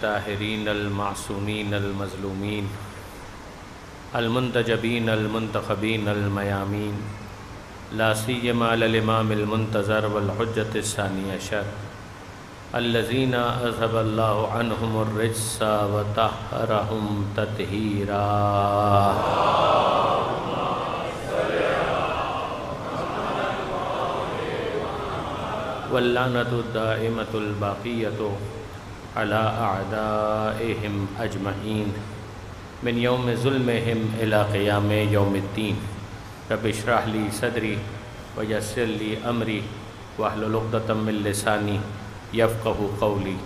الطاهرين المعصومين المظلومين المنتجبين المنتخبين الميامين لا سيما على الإمام المنتظر والحجة الثاني عشر الذين أذهب الله عنهم الرجس وطهرهم تطهيرا. واللعنة الدائمة الباقية على أعدائهم أجمعين من يوم ظلمهم إلى قيام يوم الدين. رب اشرح لي صدري ويسر لي أمري واحلل عقدة من لساني يفقهوا قولي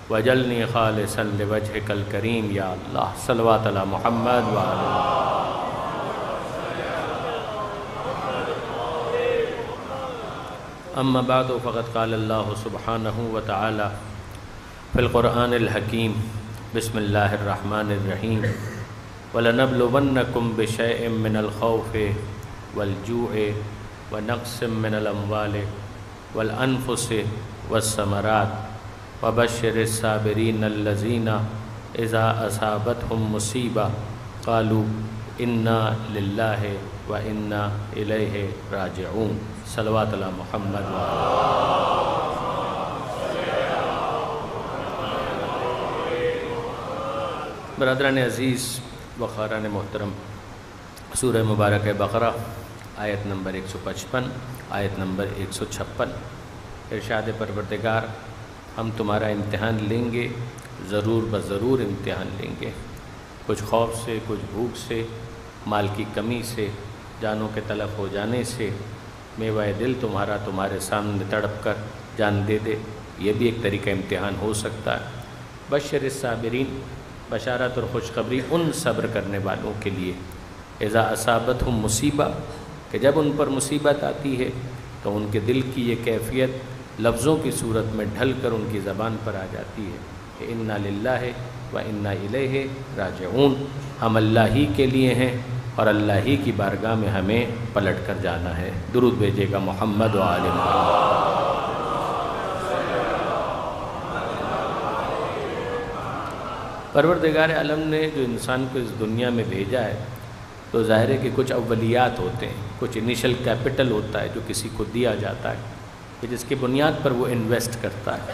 واجعلني خالصا لوجهك الكريم يا الله. صلوات على محمد وعلى أما بعد فقد قال الله سبحانه وتعالى في القرآن الحكيم بسم الله الرحمن الرحيم وَلَنَبْلُوَنَّكُمْ بِشَيْءٍ مِّنَ الْخَوْفِ وَالْجُوعِ وَنَقْصٍ مِّنَ الْأَمْوَالِ وَالْأَنفُسِ وَالثَّمَرَاتِ وَبَشِّرِ الصَّابِرِينَ الَّذِينَ إِذَا أَصَابَتْهُم مُّصِيبَةٌ قَالُوا إِنَّا لِلَّهِ وَإِنَّا إِلَيْهِ راجعون. صلوات علی محمد برادران عزیز و خاران محترم، سورہ مبارک بقرہ آیت نمبر 155 آیت نمبر 156. ارشاد پروردگار، ہم تمہارا امتحان لیں گے، ضرور بضرور امتحان لیں گے، کچھ خوف سے، کچھ بھوک سے، مال کی کمی سے، جانوں کے تلف ہو جانے سے، میوہ دل تمہارا تمہارے سامنے تڑپ کر جان دے دے، یہ بھی ایک طریقہ امتحان ہو سکتا ہے. بشر الصابرین، بشارت اور خوشخبری ان صبر کرنے والوں کے لیے، اذا اصابتہم مصیبہ، کہ جب ان پر مصیبت آتی ہے تو ان کے دل کی یہ کیفیت لفظوں کی صورت میں ڈھل کر ان کی زبان پر آ جاتی ہے کہ انا للہ و انا الیہ راجعون، ہم اللہ ہی کے لیے ہیں اور اللہ ہی کی بارگاہ میں ہمیں پلٹ کر جانا ہے. درود بھیجے گا محمد و آل محمد. پروردگار عالم نے جو انسان کو اس دنیا میں بھیجا ہے تو ظاہر ہے کہ کچھ اولیات ہوتے ہیں، کچھ انیشل کیپٹل ہوتا ہے جو کسی کو دیا جاتا ہے کہ جس کی بنیاد پر وہ انویسٹ کرتا ہے.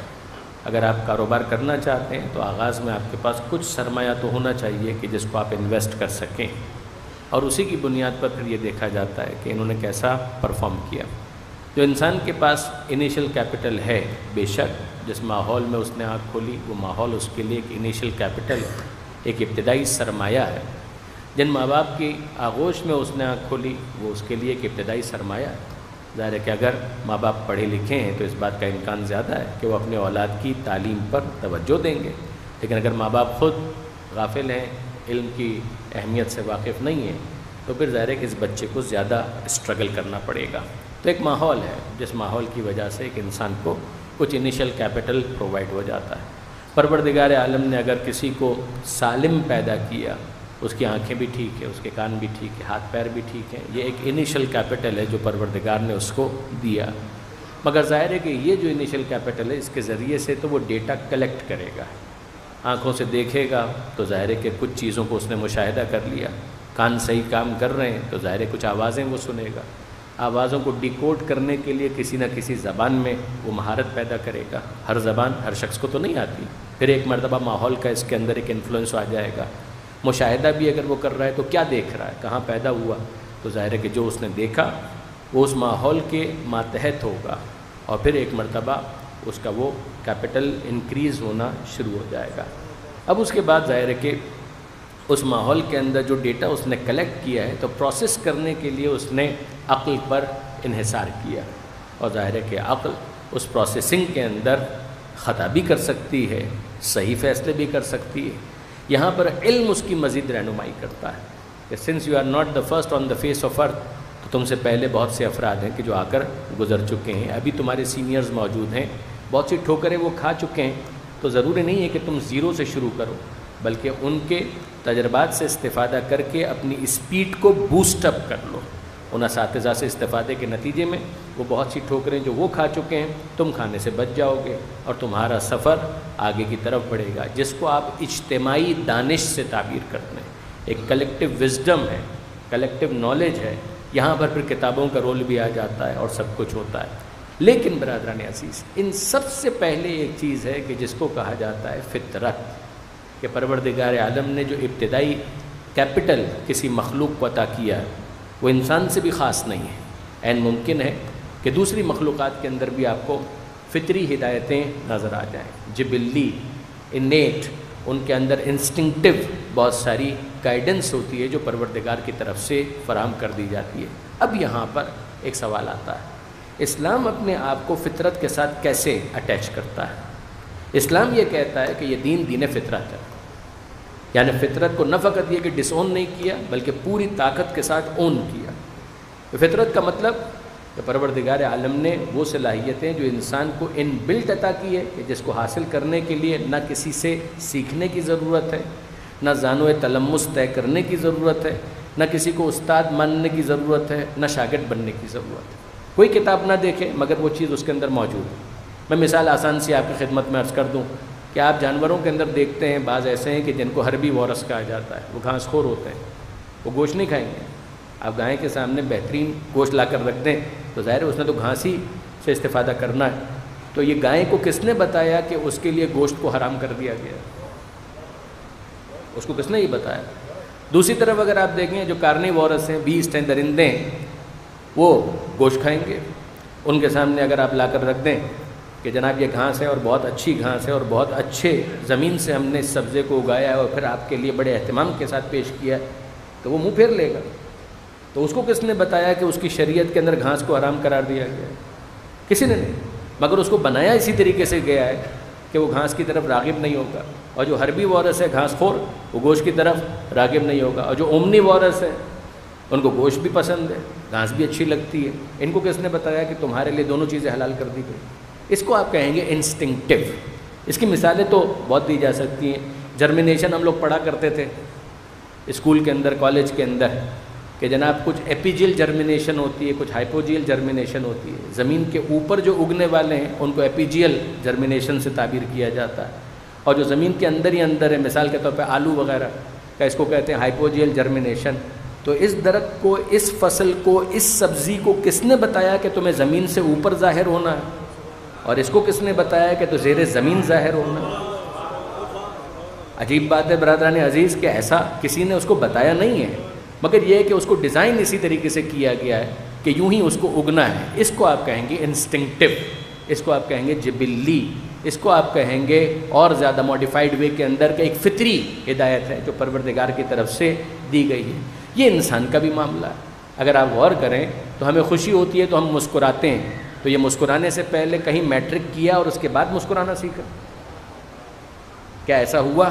اگر آپ کاروبار کرنا چاہتے ہیں تو آغاز میں آپ کے پاس کچھ سرمایہ تو ہونا چاہیے کہ جس کو آپ انویسٹ کر سکیں، اور اسی کی بنیاد پر پھر یہ دیکھا جاتا ہے کہ انہوں نے کیسا پرفارم کیا. جو انسان کے پاس انیشل کیپٹل ہے، بے شک جس ماحول میں اس نے آنکھ کھولی وہ ماحول اس کے لیے ایک انیشل کیپٹل، ایک ابتدائی سرمایہ ہے. جن ماں باپ کی آغوش میں اس نے آنکھ کھولی وہ اس کے لیے ایک ابتدائی سرمایہ ہے. ظاہر ہے کہ اگر ماں باپ پڑھے لکھے ہیں تو اس بات کا امکان زیادہ ہے کہ وہ اپنے اولاد کی تعلیم پر توجہ دیں گے، لیکن اگر ماں باپ خود غافل ہیں، علم کی اہمیت سے واقف نہیں ہیں، تو پھر ظاہر ہے کہ اس بچے کو زیادہ اسٹرگل کرنا پڑے گا. تو ایک ماحول ہے جس ماحول کی وجہ سے ایک انسان کو کچھ انیشل کیپٹل پرووائڈ ہو جاتا ہے. پروردگار عالم نے اگر کسی کو سالم پیدا کیا، اس کی آنکھیں بھی ٹھیک ہیں، اس کے کان بھی ٹھیک ہے، ہاتھ پیر بھی ٹھیک ہیں، یہ ایک انیشل کیپٹل ہے جو پروردگار نے اس کو دیا. مگر ظاہر ہے کہ یہ جو انیشل کیپٹل ہے اس کے ذریعے سے تو وہ ڈیٹا کلیکٹ کرے گا. آنکھوں سے دیکھے گا تو ظاہر ہے کہ کچھ چیزوں کو اس نے مشاہدہ کر لیا، کان صحیح کام کر رہے ہیں تو ظاہر ہے کچھ آوازیں وہ سنے گا، آوازوں کو ڈیکوڈ کرنے کے لیے کسی نہ کسی زبان میں وہ مہارت پیدا کرے گا. ہر زبان ہر شخص کو تو نہیں آتی، پھر ایک مرتبہ ماحول کا اس کے اندر ایک انفلوئنس آ جائے گا. مشاہدہ بھی اگر وہ کر رہا ہے تو کیا دیکھ رہا ہے، کہاں پیدا ہوا، تو ظاہر ہے کہ جو اس نے دیکھا وہ اس ماحول کے ماتحت ہوگا، اور پھر ایک مرتبہ اس کا وہ کیپٹل انکریز ہونا شروع ہو جائے گا. اب اس کے بعد ظاہر ہے کہ اس ماحول کے اندر جو ڈیٹا اس نے کلیکٹ کیا ہے تو پروسیس کرنے کے لیے اس نے عقل پر انحصار کیا، اور ظاہر ہے کہ عقل اس پروسیسنگ کے اندر خطا بھی کر سکتی ہے، صحیح فیصلے بھی کر سکتی ہے. یہاں پر علم اس کی مزید رہنمائی کرتا ہے کہ since you are not the first on the face of earth, تو تم سے پہلے بہت سے افراد ہیں کہ جو آ کر گزر چکے ہیں، ابھی تمہارے سینئرز موجود ہیں، بہت سی ٹھوکریں وہ کھا چکے ہیں، تو ضروری نہیں ہے کہ تم زیرو سے شروع کرو، بلکہ ان کے تجربات سے استفادہ کر کے اپنی اسپیڈ کو بوسٹ اپ کر لو. ان اساتذہ سے استفادے کے نتیجے میں وہ بہت سی ٹھوکریں جو وہ کھا چکے ہیں تم کھانے سے بچ جاؤ گے اور تمہارا سفر آگے کی طرف بڑھے گا، جس کو آپ اجتماعی دانش سے تعبیر کرتے ہیں۔ ایک کلیکٹیو وزڈم ہے، کلیکٹیو نالج ہے، یہاں پر پھر کتابوں کا رول بھی آ جاتا ہے اور سب کچھ ہوتا ہے۔ لیکن برادران عزیز، ان سب سے پہلے ایک چیز ہے کہ جس کو کہا جاتا ہے فطرت، کہ پروردگار عالم نے جو ابتدائی کیپٹل کسی مخلوق کو عطا کیا ہے وہ انسان سے بھی خاص نہیں ہے۔ عین ممکن ہے کہ دوسری مخلوقات کے اندر بھی آپ کو فطری ہدایتیں نظر آ جائیں، جبلی، انیٹ، ان کے اندر انسٹنکٹیو بہت ساری گائیڈنس ہوتی ہے جو پروردگار کی طرف سے فراہم کر دی جاتی ہے۔ اب یہاں پر ایک سوال آتا ہے، اسلام اپنے آپ کو فطرت کے ساتھ کیسے اٹیچ کرتا ہے؟ اسلام یہ کہتا ہے کہ یہ دین فطرت ہے، یعنی فطرت کو نہ فقط یہ کہ ڈس اون نہیں کیا بلکہ پوری طاقت کے ساتھ اون کیا۔ فطرت کا مطلب کہ پروردگار عالم نے وہ صلاحیتیں جو انسان کو ان بلٹ عطا کی ہے کہ جس کو حاصل کرنے کے لیے نہ کسی سے سیکھنے کی ضرورت ہے، نہ زانو تلمس طے کرنے کی ضرورت ہے، نہ کسی کو استاد ماننے کی ضرورت ہے، نہ شاگرد بننے کی ضرورت ہے۔ کوئی کتاب نہ دیکھے مگر وہ چیز اس کے اندر موجود ہے۔ میں مثال آسان سی آپ کی خدمت میں عرض کر دوں کہ آپ جانوروں کے اندر دیکھتے ہیں بعض ایسے ہیں کہ جن کو حربی وارث کہا جاتا ہے، وہ گھاس خور ہوتے ہیں، وہ گوشت نہیں کھائیں گے۔ آپ گائے کے سامنے بہترین گوشت لا کر رکھ دیں تو ظاہر ہے اس نے تو گھاس ہی سے استفادہ کرنا ہے۔ تو یہ گائے کو کس نے بتایا کہ اس کے لیے گوشت کو حرام کر دیا گیا؟ اس کو کس نے یہ بتایا؟ دوسری طرف اگر آپ دیکھیں جو کارنیوورس ہیں، بیسٹ ہیں، درندے ہیں، وہ گوشت کھائیں گے۔ ان کے سامنے اگر آپ لا کر رکھ دیں کہ جناب یہ گھاس ہے اور بہت اچھی گھاس ہے اور بہت اچھے زمین سے ہم نے اس سبزے کو اگایا ہے اور پھر آپ کے لیے بڑے اہتمام کے ساتھ پیش کیا ہے، تو وہ منہ پھیر لے گا۔ تو اس کو کس نے بتایا کہ اس کی شریعت کے اندر گھاس کو حرام قرار دیا گیا ہے؟ کسی نے نہیں، مگر اس کو بنایا اسی طریقے سے گیا ہے کہ وہ گھاس کی طرف راغب نہیں ہوگا، اور جو حربی وارث ہے گھاس خور وہ گوشت کی طرف راغب نہیں ہوگا، اور جو اومنی وارث ہے ان کو گوشت بھی پسند ہے، گھاس بھی اچھی لگتی ہے۔ ان کو کس نے بتایا کہ تمہارے لیے دونوں چیزیں حلال کر دی گئی؟ اس کو آپ کہیں گے انسٹنکٹیو۔ اس کی مثالیں تو بہت دی جا سکتی ہیں۔ جرمینیشن ہم لوگ پڑھا کرتے تھے اسکول کے اندر، کالج کے اندر، کہ جناب کچھ ایپیجیل جرمینیشن ہوتی ہے، کچھ ہائپوجیل جرمینیشن ہوتی ہے۔ زمین کے اوپر جو اگنے والے ہیں ان کو ایپیجیل جرمینیشن سے تعبیر کیا جاتا ہے، اور جو زمین کے اندر ہی اندر ہے، مثال کے طور پہ آلو وغیرہ کا، اس کو کہتے ہیں ہائپوجیل جرمینیشن۔ تو اس درخت کو، اس فصل کو، اس سبزی کو کس نے بتایا کہ تمہیں زمین سے اوپر ظاہر ہونا ہے، اور اس کو کس نے بتایا کہ تو زیر زمین ظاہر ہونا ہے؟ عجیب بات ہے برادران عزیز کہ ایسا کسی نے اس کو بتایا نہیں ہے، مگر یہ ہے کہ اس کو ڈیزائن اسی طریقے سے کیا گیا ہے کہ یوں ہی اس کو اگنا ہے۔ اس کو آپ کہیں گے انسٹنکٹیو، اس کو آپ کہیں گے جبلی، اس کو آپ کہیں گے اور زیادہ ماڈیفائڈ وے کے اندر کہ ایک فطری ہدایت ہے جو پروردگار کی طرف سے دی گئی ہے۔ یہ انسان کا بھی معاملہ ہے۔ اگر آپ غور کریں تو ہمیں خوشی ہوتی ہے تو ہم مسکراتے ہیں، تو یہ مسکرانے سے پہلے کہیں میٹرک کیا اور اس کے بعد مسکرانا سیکھا؟ کیا ایسا ہوا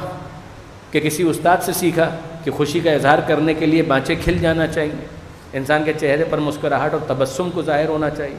کہ کسی استاد سے سیکھا کہ خوشی کا اظہار کرنے کے لیے بانچیں کھل جانا چاہیے، انسان کے چہرے پر مسکراہٹ اور تبسم کو ظاہر ہونا چاہیے؟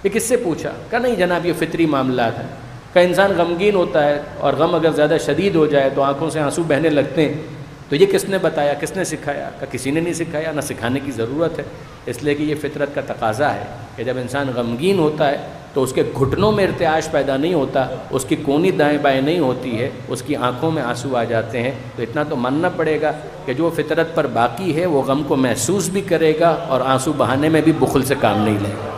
یہ کس سے پوچھا؟ کہا نہیں جناب یہ فطری معاملات ہیں۔ کہ انسان غمگین ہوتا ہے اور غم اگر زیادہ شدید ہو جائے تو آنکھوں سے آنسو بہنے لگتے ہیں، تو یہ کس نے بتایا، کس نے سکھایا؟ کہ کسی نے نہیں سکھایا، نہ سکھانے کی ضرورت ہے، اس لیے کہ یہ فطرت کا تقاضا ہے کہ جب انسان غمگین ہوتا ہے تو اس کے گھٹنوں میں ارتعاش پیدا نہیں ہوتا، اس کی کونی دائیں بائیں نہیں ہوتی ہے، اس کی آنکھوں میں آنسو آ جاتے ہیں۔ تو اتنا تو ماننا پڑے گا کہ جو فطرت پر باقی ہے وہ غم کو محسوس بھی کرے گا اور آنسو بہانے میں بھی بخل سے کام نہیں لے گا۔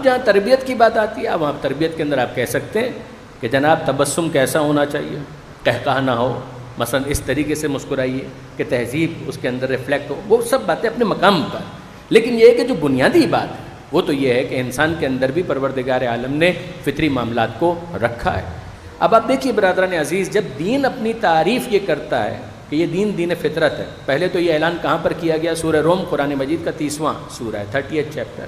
جہاں تربیت کی بات آتی ہے، اب وہاں تربیت کے اندر آپ کہہ سکتے ہیں کہ جناب تبسم کیسا ہونا چاہیے، قہقہہ نہ ہو، مثلا اس طریقے سے مسکرائیے کہ تہذیب اس کے اندر ریفلیکٹ ہو، وہ سب باتیں اپنے مقام پر۔ لیکن یہ ہے کہ جو بنیادی بات ہے وہ تو یہ ہے کہ انسان کے اندر بھی پروردگار عالم نے فطری معاملات کو رکھا ہے۔ اب آپ دیکھیے برادران عزیز، جب دین اپنی تعریف یہ کرتا ہے کہ یہ دین فطرت ہے، پہلے تو یہ اعلان کہاں پر کیا گیا؟ سورہ روم قرآن مجید کا 30واں سورہ ہے، 30th چیپٹر،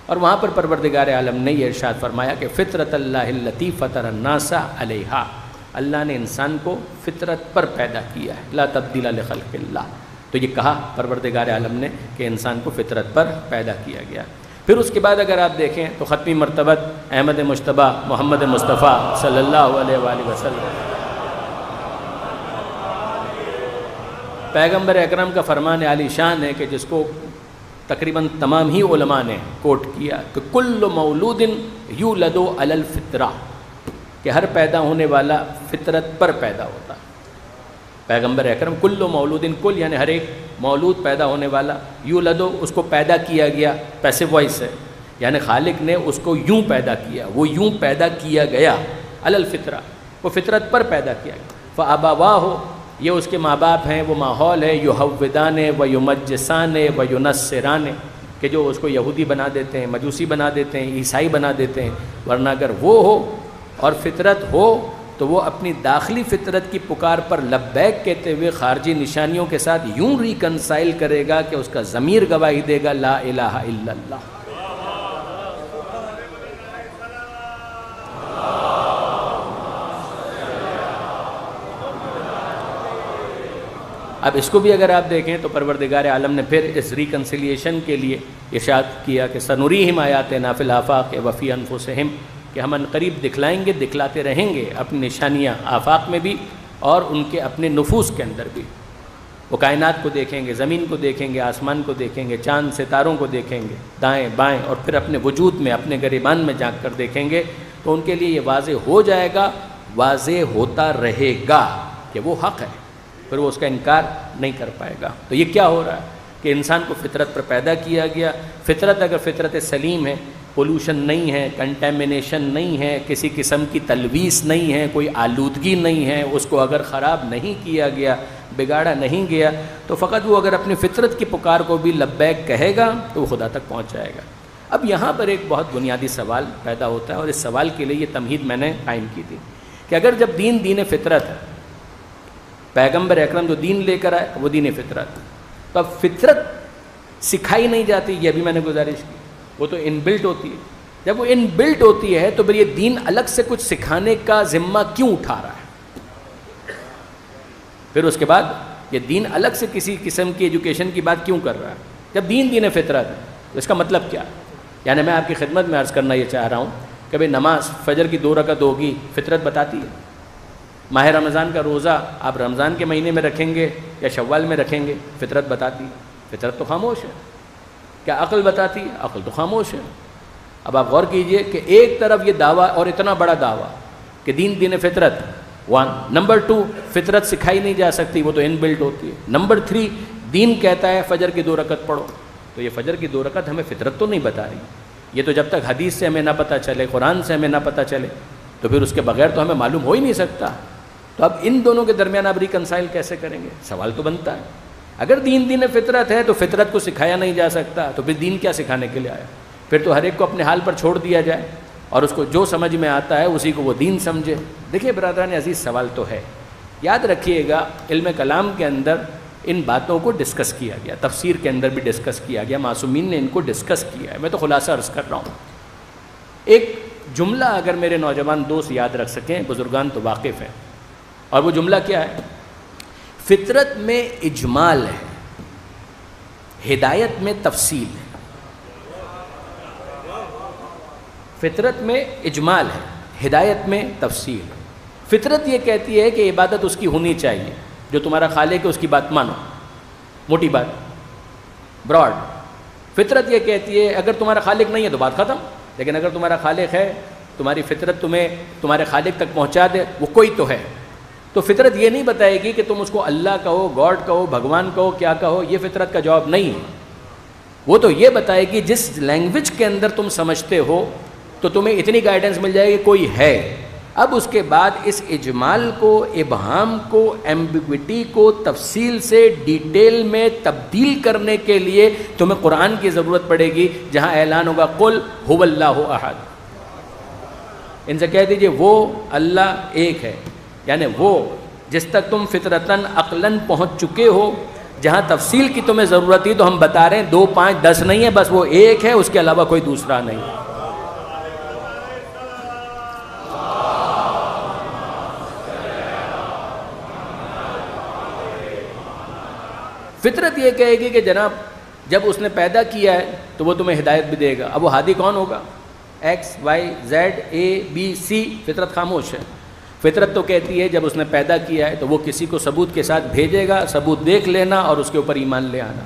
اور وہاں پر پروردگار عالم نے یہ ارشاد فرمایا کہ فطرت اللہ التی فطر الناس علیہا، اللہ نے انسان کو فطرت پر پیدا کیا ہے، لا تبدیل لخلق اللہ۔ تو یہ کہا پروردگار عالم نے کہ انسان کو فطرت پر پیدا کیا گیا۔ پھر اس کے بعد اگر آپ دیکھیں تو ختمی مرتبت احمد مجتبیٰ محمد مصطفیٰ صلی اللہ علیہ وآلہ وسلم، پیغمبر اکرم کا فرمان عالی شان ہے کہ جس کو تقریباً تمام ہی علماء نے کوٹ کیا کہ کل مولود یولد علی الفطرہ، کہ ہر پیدا ہونے والا فطرت پر پیدا ہوتا ہے۔ پیغمبر اکرم کل مولود، کل یعنی ہر ایک مولود پیدا ہونے والا، یولد اس کو پیدا کیا گیا، پیسو وائس ہے، یعنی خالق نے اس کو یوں پیدا کیا، وہ یوں پیدا کیا گیا، علی الفطرہ، وہ فطرت پر پیدا کیا گیا۔ فابواہ، یہ اس کے ماں باپ ہیں، وہ ماحول ہے، یحودان و یمجسان و ینصران، کہ جو اس کو یہودی بنا دیتے ہیں، مجوسی بنا دیتے ہیں، عیسائی بنا دیتے ہیں۔ ورنہ اگر وہ ہو اور فطرت ہو تو وہ اپنی داخلی فطرت کی پکار پر لبیک کہتے ہوئے خارجی نشانیوں کے ساتھ یوں ریکنسائل کرے گا کہ اس کا ضمیر گواہی دے گا لا الہ الا اللہ۔ اب اس کو بھی اگر آپ دیکھیں تو پروردگار عالم نے پھر اس ریکنسیلیشن کے لیے ارشاد کیا کہ سنریہم آیاتنا فی الآفاق وفی انفسہم، کہ ہم عنقریب دکھلائیں گے، دکھلاتے رہیں گے اپنی نشانیاں آفاق میں بھی اور ان کے اپنے نفوس کے اندر بھی۔ وہ کائنات کو دیکھیں گے، زمین کو دیکھیں گے، آسمان کو دیکھیں گے، چاند ستاروں کو دیکھیں گے، دائیں بائیں، اور پھر اپنے وجود میں، اپنے گریبان میں جھانک کر دیکھیں گے، تو ان کے لیے یہ واضح ہو جائے گا، واضح ہوتا رہے گا کہ وہ حق ہے، پھر وہ اس کا انکار نہیں کر پائے گا۔ تو یہ کیا ہو رہا ہے کہ انسان کو فطرت پر پیدا کیا گیا۔ فطرت اگر فطرت سلیم ہے، پولوشن نہیں ہے، کنٹیمنیشن نہیں ہے، کسی قسم کی تلویث نہیں ہے، کوئی آلودگی نہیں ہے، اس کو اگر خراب نہیں کیا گیا، بگاڑا نہیں گیا، تو فقط وہ اگر اپنی فطرت کی پکار کو بھی لبیک کہے گا تو وہ خدا تک پہنچ جائے گا۔ اب یہاں پر ایک بہت بنیادی سوال پیدا ہوتا ہے، اور اس سوال کے لیے یہ تمہید میں نے قائم کی تھی کہ اگر جب دین فطرت ہے، پیغمبر اکرم جو دین لے کر آئے وہ دین فطرت، تو اب فطرت سکھائی نہیں جاتی، یہ بھی میں نے گزارش کی، وہ تو ان بلٹ ہوتی ہے۔ جب وہ ان بلٹ ہوتی ہے تو پھر یہ دین الگ سے کچھ سکھانے کا ذمہ کیوں اٹھا رہا ہے؟ پھر اس کے بعد یہ دین الگ سے کسی قسم کی ایجوکیشن کی بات کیوں کر رہا ہے جب دین فطرت ہے؟ تو اس کا مطلب کیا ہے؟ یعنی میں آپ کی خدمت میں عرض کرنا یہ چاہ رہا ہوں کہ بھئی نماز فجر کی 2 رکعت ہوگی، فطرت بتاتی ہے۔ ماہ رمضان کا روزہ آپ رمضان کے مہینے میں رکھیں گے یا شوال میں رکھیں گے، فطرت بتاتی ہے۔ فطرت تو خاموش ہے۔ کیا عقل بتاتی ہے؟ عقل تو خاموش ہے۔ اب آپ غور کیجئے کہ ایک طرف یہ دعویٰ، اور اتنا بڑا دعویٰ کہ دین فطرت 1، نمبر 2 فطرت سکھائی نہیں جا سکتی، وہ تو ان بلٹ ہوتی ہے۔ نمبر 3 دین کہتا ہے فجر کی 2 رکعت پڑھو، تو یہ فجر کی 2 رکعت ہمیں فطرت تو نہیں بتا رہی۔ یہ تو جب تک حدیث سے ہمیں نہ پتہ چلے، قرآن سے ہمیں نہ پتہ چلے، تو پھر اس کے بغیر تو ہمیں معلوم ہو ہی نہیں سکتا۔ تو اب ان دونوں کے درمیان آپ ریکنسائل کیسے کریں گے؟ سوال تو بنتا ہے۔ اگر دین فطرت ہے تو فطرت کو سکھایا نہیں جا سکتا، تو پھر دین کیا سکھانے کے لیے آیا؟ پھر تو ہر ایک کو اپنے حال پر چھوڑ دیا جائے اور اس کو جو سمجھ میں آتا ہے اسی کو وہ دین سمجھے۔ دیکھیے برادران عزیز، سوال تو ہے، یاد رکھیے گا علم کلام کے اندر ان باتوں کو ڈسکس کیا گیا، تفسیر کے اندر بھی ڈسکس کیا گیا، معصومین نے ان کو ڈسکس کیا ہے۔ میں تو خلاصہ عرض کر رہا ہوں۔ ایک جملہ اگر میرے نوجوان دوست یاد رکھ سکیں، بزرگان تو واقف ہیں، اور وہ جملہ کیا ہے؟ فطرت میں اجمال ہے، ہدایت میں تفصیل ہے۔ فطرت میں اجمال ہے، ہدایت میں تفصیل ہے۔ فطرت یہ کہتی ہے کہ عبادت اس کی ہونی چاہیے، جو تمہارا خالق ہے اس کی بات مانو، موٹی بات، براڈ۔ فطرت یہ کہتی ہے اگر تمہارا خالق نہیں ہے تو بات ختم، لیکن اگر تمہارا خالق ہے، تمہاری فطرت تمہیں تمہارے خالق تک پہنچا دے، وہ کوئی تو ہے۔ تو فطرت یہ نہیں بتائے گی کہ تم اس کو اللہ کہو، گاڈ کہو، بھگوان کہو، کیا کہو، یہ فطرت کا جواب نہیں ہے۔ وہ تو یہ بتائے گی جس لینگویج کے اندر تم سمجھتے ہو تو تمہیں اتنی گائیڈنس مل جائے گی کوئی ہے۔ اب اس کے بعد اس اجمال کو، ابہام کو، ایمبیگوٹی کو تفصیل سے ڈیٹیل میں تبدیل کرنے کے لیے تمہیں قرآن کی ضرورت پڑے گی، جہاں اعلان ہوگا قل هو اللہ احد۔ ان سے کہہ دیجئے وہ اللہ ایک ہے، یعنی وہ جس تک تم فطرتاً عقلاً پہنچ چکے ہو، جہاں تفصیل کی تمہیں ضرورت تھی تو ہم بتا رہے ہیں 2 5 10 نہیں ہے، بس وہ ایک ہے، اس کے علاوہ کوئی دوسرا نہیں۔ فطرت یہ کہے گی کہ جناب جب اس نے پیدا کیا ہے تو وہ تمہیں ہدایت بھی دے گا. اب وہ ہادی کون ہوگا؟ X Y Z A B C. فطرت خاموش ہے. فطرت تو کہتی ہے جب اس نے پیدا کیا ہے تو وہ کسی کو ثبوت کے ساتھ بھیجے گا, ثبوت دیکھ لینا اور اس کے اوپر ایمان لے آنا.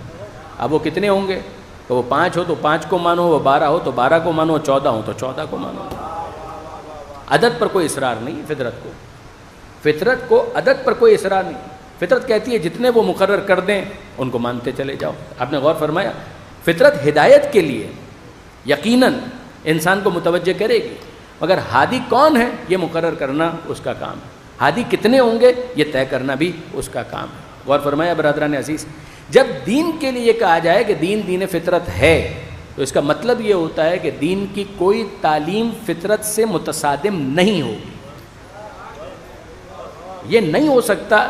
اب وہ کتنے ہوں گے؟ تو وہ 5 ہو تو 5 کو مانو, وہ 12 ہو تو 12 کو مانو, 14 ہو تو 14 کو مانو. عدد پر کوئی اصرار نہیں فطرت کو. فطرت کو عدد پر کوئی اصرار نہیں. فطرت کہتی ہے جتنے وہ مقرر کر دیں ان کو مانتے چلے جاؤ. آپ نے غور فرمایا؟ فطرت ہدایت کے لیے یقیناً انسان کو متوجہ کرے گی, مگر ہادی کون ہے یہ مقرر کرنا اس کا کام ہے. ہادی کتنے ہوں گے یہ طے کرنا بھی اس کا کام ہے. غور فرمایا برادران عزیز؟ جب دین کے لیے کہا جائے کہ دین فطرت ہے تو اس کا مطلب یہ ہوتا ہے کہ دین کی کوئی تعلیم فطرت سے متصادم نہیں ہوگی. یہ نہیں ہو سکتا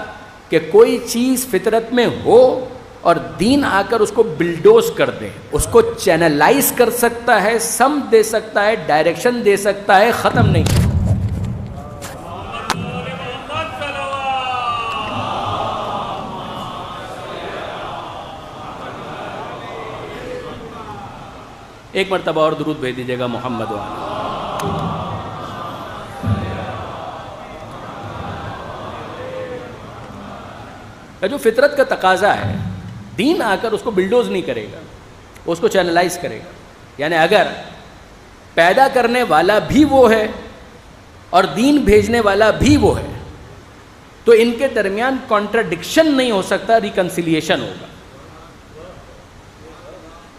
کہ کوئی چیز فطرت میں ہو اور دین آ کر اس کو بلڈوز کر دے. اس کو چینلائز کر سکتا ہے, سمت دے سکتا ہے, ڈائریکشن دے سکتا ہے, ختم نہیں. ایک مرتبہ اور درود بھیج دیجیے گا محمد والا. جو فطرت کا تقاضا ہے, دین آ کر اس کو بلڈوز نہیں کرے گا, اس کو چینلائز کرے گا. یعنی اگر پیدا کرنے والا بھی وہ ہے اور دین بھیجنے والا بھی وہ ہے تو ان کے درمیان کانٹراڈکشن نہیں ہو سکتا, ریکنسیلیشن ہوگا.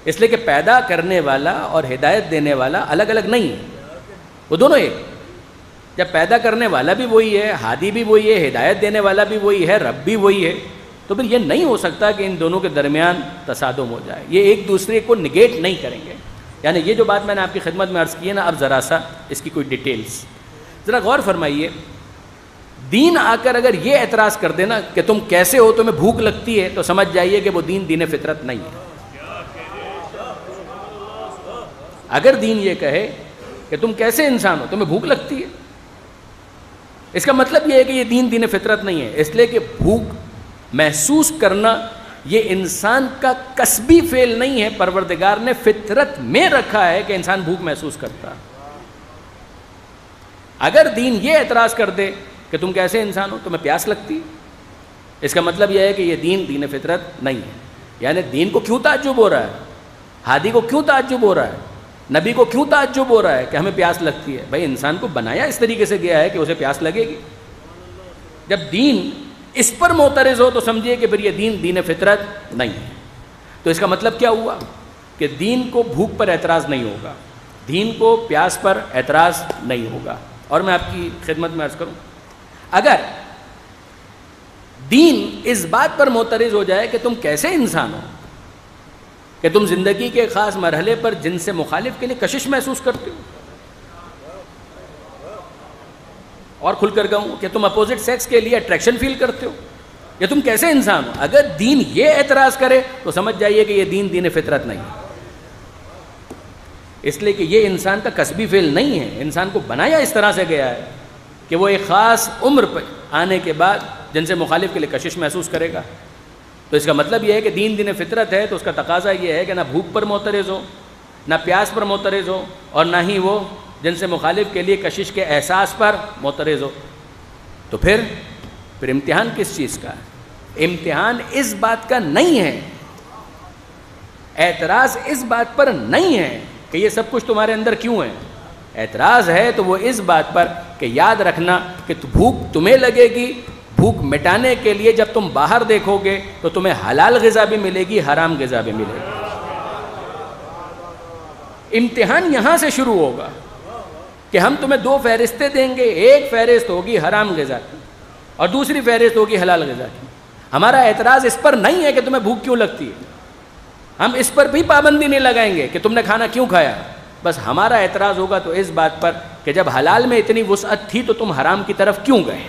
اس لیے کہ پیدا کرنے والا اور ہدایت دینے والا الگ الگ نہیں ہے, وہ دونوں ایک. جب پیدا کرنے والا بھی وہی ہے, ہادی بھی وہی ہے, ہدایت دینے والا بھی وہی ہے, رب بھی وہی ہے, تو پھر یہ نہیں ہو سکتا کہ ان دونوں کے درمیان تصادم ہو جائے. یہ ایک دوسرے کو نگیٹ نہیں کریں گے. یعنی یہ جو بات میں نے آپ کی خدمت میں عرض کی ہے نا, اب ذرا سا اس کی کوئی ڈیٹیلز ذرا غور فرمائیے. دین آ کر اگر یہ اعتراض کر دینا کہ تم کیسے ہو, تمہیں بھوک لگتی ہے, تو سمجھ جائیے کہ وہ دین فطرت نہیں ہے. اگر دین یہ کہے کہ تم کیسے انسان ہو, تمہیں بھوک لگتی ہے, اس کا مطلب یہ ہے کہ یہ دین فطرت نہیں ہے. اس لیے کہ بھوک محسوس کرنا یہ انسان کا کسبی فعل نہیں ہے, پروردگار نے فطرت میں رکھا ہے کہ انسان بھوک محسوس کرتا. اگر دین یہ اعتراض کر دے کہ تم کیسے انسان ہو, تمہیں پیاس لگتی, اس کا مطلب یہ ہے کہ یہ دین فطرت نہیں ہے. یعنی دین کو کیوں تعجب ہو رہا ہے, ہادی کو کیوں تعجب ہو رہا ہے, نبی کو کیوں تعجب ہو رہا ہے کہ ہمیں پیاس لگتی ہے؟ بھائی انسان کو بنایا اس طریقے سے گیا ہے کہ اسے پیاس لگے گی. جب دین اس پر معترض ہو تو سمجھیے کہ پھر یہ دین فطرت نہیں ہے. تو اس کا مطلب کیا ہوا کہ دین کو بھوک پر اعتراض نہیں ہوگا, دین کو پیاس پر اعتراض نہیں ہوگا. اور میں آپ کی خدمت میں عرض کروں, اگر دین اس بات پر معترض ہو جائے کہ تم کیسے انسان ہو, کہ تم زندگی کے خاص مرحلے پر جن سے مخالف کے لیے کشش محسوس کرتے ہو, اور کھل کر کہوں کہ تم اپوزٹ سیکس کے لیے اٹریکشن فیل کرتے ہو, یا تم کیسے انسان ہو, اگر دین یہ اعتراض کرے تو سمجھ جائیے کہ یہ دین فطرت نہیں ہے. اس لیے کہ یہ انسان کا کسبی فعل نہیں ہے. انسان کو بنایا اس طرح سے گیا ہے کہ وہ ایک خاص عمر پہ آنے کے بعد جن سے مخالف کے لیے کشش محسوس کرے گا. تو اس کا مطلب یہ ہے کہ دین فطرت ہے, تو اس کا تقاضا یہ ہے کہ نہ بھوک پر معترض ہو, نہ پیاس پر معترض ہو, اور نہ ہی وہ جن سے مخالف کے لیے کشش کے احساس پر معترض ہو. تو پھر امتحان کس چیز کا ہے؟ امتحان اس بات کا نہیں ہے, اعتراض اس بات پر نہیں ہے کہ یہ سب کچھ تمہارے اندر کیوں ہے. اعتراض ہے تو وہ اس بات پر کہ یاد رکھنا کہ بھوک تمہیں لگے گی, بھوک مٹانے کے لیے جب تم باہر دیکھو گے تو تمہیں حلال غذا بھی ملے گی, حرام غذا بھی ملے گی. امتحان یہاں سے شروع ہوگا کہ ہم تمہیں 2 فہرستیں دیں گے, ایک فہرست ہوگی حرام غذا کی اور دوسری فہرست ہوگی حلال غذا کی. ہمارا اعتراض اس پر نہیں ہے کہ تمہیں بھوک کیوں لگتی ہے, ہم اس پر بھی پابندی نہیں لگائیں گے کہ تم نے کھانا کیوں کھایا. بس ہمارا اعتراض ہوگا تو اس بات پر کہ جب حلال میں اتنی وسعت تھی تو تم حرام کی طرف کیوں گئے.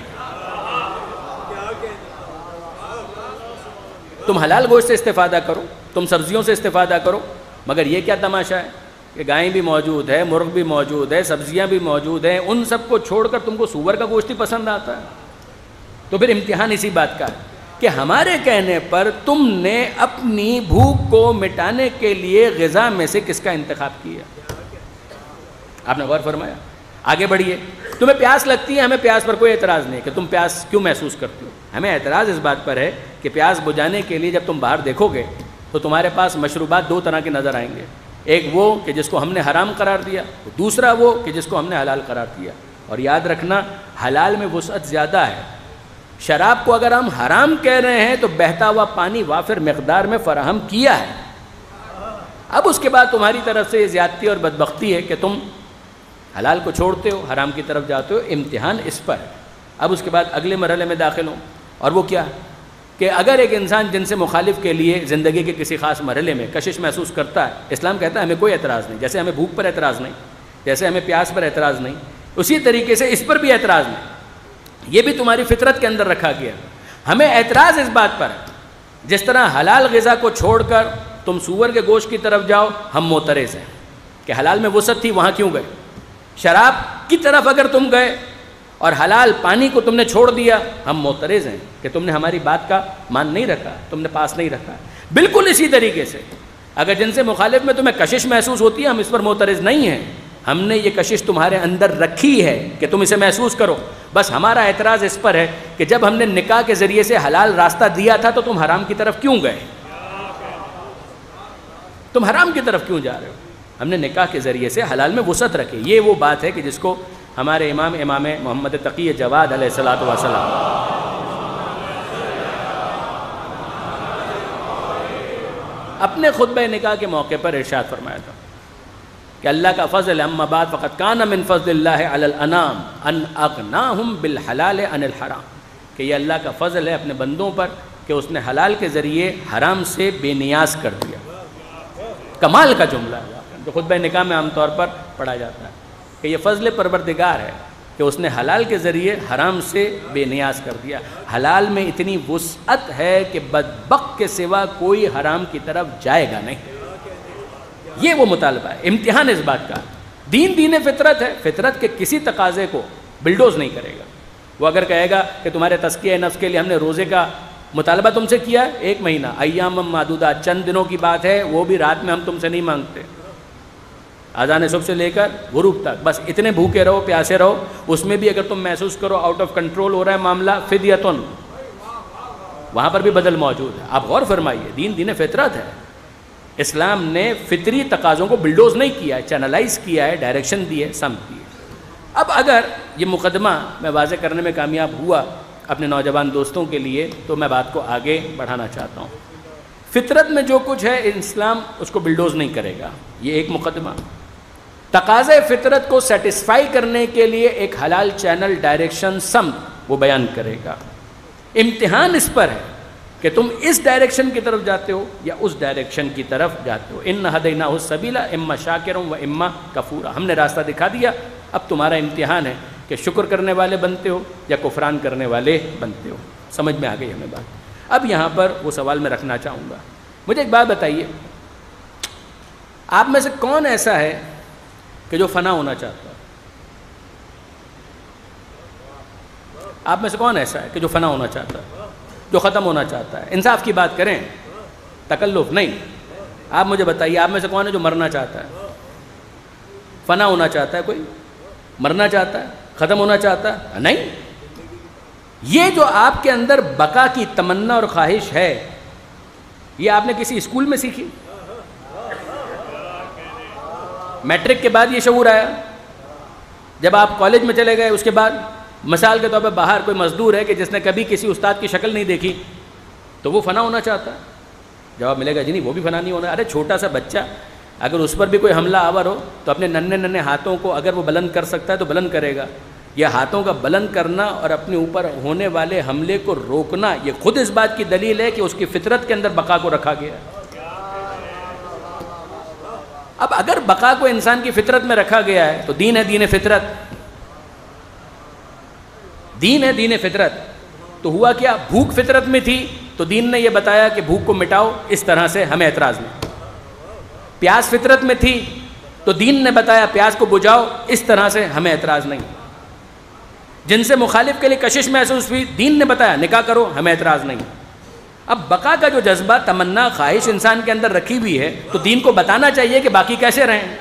تم حلال گوشت سے استفادہ کرو, تم سبزیوں سے استفادہ کرو, مگر یہ کیا تماشا ہے کہ گائیں بھی موجود ہے, مرغ بھی موجود ہے, سبزیاں بھی موجود ہیں, ان سب کو چھوڑ کر تم کو سور کا گوشت ہی پسند آتا ہے. تو پھر امتحان اسی بات کا ہے کہ ہمارے کہنے پر تم نے اپنی بھوک کو مٹانے کے لیے غذا میں سے کس کا انتخاب کیا؟ آپ نے غور فرمایا؟ آگے بڑھیے. تمہیں پیاس لگتی ہے, ہمیں پیاس پر کوئی اعتراض نہیں کہ تم پیاس کیوں محسوس کرتے ہو. ہمیں اعتراض اس بات پر ہے کہ پیاس بجھانے کے لیے جب تم باہر دیکھو گے تو تمہارے پاس مشروبات دو طرح کے نظر آئیں گے. ایک وہ کہ جس کو ہم نے حرام قرار دیا, دوسرا وہ کہ جس کو ہم نے حلال قرار دیا. اور یاد رکھنا, حلال میں وسعت زیادہ ہے. شراب کو اگر ہم حرام کہہ رہے ہیں تو بہتا ہوا پانی وافر مقدار میں فراہم کیا ہے. اب اس کے بعد تمہاری طرف سے یہ زیادتی اور بدبختی ہے کہ تم حلال کو چھوڑتے ہو, حرام کی طرف جاتے ہو. امتحان اس پر ہے. اب اس کے بعد اگلے مرحلے میں داخل ہوں, اور وہ کیا کہ اگر ایک انسان جن سے مخالف کے لیے زندگی کے کسی خاص مرحلے میں کشش محسوس کرتا ہے, اسلام کہتا ہے ہمیں کوئی اعتراض نہیں. جیسے ہمیں بھوک پر اعتراض نہیں, جیسے ہمیں پیاس پر اعتراض نہیں, اسی طریقے سے اس پر بھی اعتراض نہیں. یہ بھی تمہاری فطرت کے اندر رکھا گیا. ہمیں اعتراض اس بات پر ہے, جس طرح حلال غذا کو چھوڑ کر تم سور کے گوشت کی طرف جاؤ, ہم معترض ہیں کہ حلال میں وسعت تھی وہاں کیوں گئے. شراب کی طرف اگر تم گئے اور حلال پانی کو تم نے چھوڑ دیا, ہم معترض ہیں کہ تم نے ہماری بات کا مان نہیں رکھا, تم نے پاس نہیں رکھا. بالکل اسی طریقے سے اگر جن سے مخالف میں تمہیں کشش محسوس ہوتی ہے, ہم اس پر معترض نہیں ہیں. ہم نے یہ کشش تمہارے اندر رکھی ہے کہ تم اسے محسوس کرو. بس ہمارا اعتراض اس پر ہے کہ جب ہم نے نکاح کے ذریعے سے حلال راستہ دیا تھا تو تم حرام کی طرف کیوں گئے؟ تم حرام کی طرف کیوں جا رہے ہو؟ ہم نے نکاح کے ذریعے سے حلال میں وسعت رکھی. یہ وہ بات ہے کہ جس کو ہمارے امام محمد تقی جواد علیہ الصلوۃ والسلام اپنے خطبہ نکاح کے موقع پر ارشاد فرمایا تھا کہ اللہ کا فضل اما بعد فقد کان من فضل اللہ علی الانام ان اغناہم بالحلال عن الحرام. کہ یہ اللہ کا فضل ہے اپنے بندوں پر کہ اس نے حلال کے ذریعے حرام سے بے نیاز کر دیا. کمال کا جملہ ہے جو خطبہ نکاح میں عام طور پر پڑھا جاتا ہے کہ یہ فضل پروردگار ہے کہ اس نے حلال کے ذریعے حرام سے بے نیاز کر دیا. حلال میں اتنی وسعت ہے کہ بدبخت کے سوا کوئی حرام کی طرف جائے گا نہیں. یہ وہ مطالبہ ہے. امتحان اس بات کا, دین فطرت ہے. فطرت کے کسی تقاضے کو بلڈوز نہیں کرے گا. وہ اگر کہے گا کہ تمہارے تزکیہ نفس کے لیے ہم نے روزے کا مطالبہ تم سے کیا ہے 1 مہینہ, ایام معدودہ, چند دنوں کی بات ہے, وہ بھی رات میں ہم تم سے نہیں مانگتے, اذان صبح سے لے کر غروب تک بس اتنے بھوکے رہو, پیاسے رہو. اس میں بھی اگر تم محسوس کرو آؤٹ آف کنٹرول ہو رہا ہے معاملہ, فدیتن, وہاں پر بھی بدل موجود ہے. آپ غور فرمائیے, دین فطرت ہے. اسلام نے فطری تقاضوں کو بلڈوز نہیں کیا ہے, چینلائز کیا ہے, ڈائریکشن دی ہے, سمت دی ہے. اب اگر یہ مقدمہ میں واضح کرنے میں کامیاب ہوا اپنے نوجوان دوستوں کے لیے, تو میں بات کو آگے بڑھانا چاہتا ہوں. فطرت میں جو کچھ ہے اسلام اس کو بلڈوز نہیں کرے گا. یہ ایک مقدمہ. تقاضے فطرت کو سیٹسفائی کرنے کے لیے ایک حلال چینل, ڈائریکشن, سمت وہ بیان کرے گا. امتحان اس پر ہے کہ تم اس ڈائریکشن کی طرف جاتے ہو یا اس ڈائریکشن کی طرف جاتے ہو. ان ہدیناہ السبیل اما شاکرا و اما کفورا. ہم نے راستہ دکھا دیا, اب تمہارا امتحان ہے کہ شکر کرنے والے بنتے ہو یا کفران کرنے والے بنتے ہو. سمجھ میں آ گئی ہمیں بات. اب یہاں پر وہ سوال میں رکھنا چاہوں گا. مجھے ایک بات بتائیے, آپ میں سے کون ایسا ہے کہ جو فنا ہونا چاہتا ہے؟ آپ میں سے کون ایسا ہے کہ جو فنا ہونا چاہتا ہے, جو ختم ہونا چاہتا ہے؟ انصاف کی بات کریں, تکلف نہیں. آپ مجھے بتائیے, آپ میں سے کون ہے جو مرنا چاہتا ہے؟ فنا ہونا چاہتا ہے کوئی؟ مرنا چاہتا ہے, ختم ہونا چاہتا ہے؟ نہیں. یہ جو آپ کے اندر بقا کی تمنا اور خواہش ہے, یہ آپ نے کسی اسکول میں سیکھی؟ میٹرک کے بعد یہ شعور آیا؟ جب آپ کالج میں چلے گئے اس کے بعد؟ مثال کے طور پہ باہر کوئی مزدور ہے کہ جس نے کبھی کسی استاد کی شکل نہیں دیکھی, تو وہ فنا ہونا چاہتا ہے؟ جواب ملے گا جی نہیں, وہ بھی فنا نہیں ہونا. ارے چھوٹا سا بچہ اگر اس پر بھی کوئی حملہ آور ہو تو اپنے ننھے ہاتھوں کو اگر وہ بلند کر سکتا ہے تو بلند کرے گا. یہ ہاتھوں کا بلند کرنا اور اپنے اوپر ہونے والے حملے کو روکنا, یہ خود اس بات کی دلیل ہے کہ اس کی فطرت کے اندر بقا کو رکھا گیا ہے. اب اگر بقا کو انسان کی فطرت میں رکھا گیا ہے تو دین ہے دین فطرت. دین ہے دین فطرت. تو ہوا کیا, بھوک فطرت میں تھی تو دین نے یہ بتایا کہ بھوک کو مٹاؤ اس طرح سے, ہمیں اعتراض نہیں. پیاس فطرت میں تھی تو دین نے بتایا پیاس کو بجھاؤ اس طرح سے, ہمیں اعتراض نہیں. جن سے مخالف کے لیے کشش محسوس ہوئی, دین نے بتایا نکاح کرو, ہمیں اعتراض نہیں. اب بقا کا جو جذبہ، تمنا، خواہش انسان کے اندر رکھی ہوئی ہے، تو دین کو بتانا چاہیے کہ باقی کیسے رہیں۔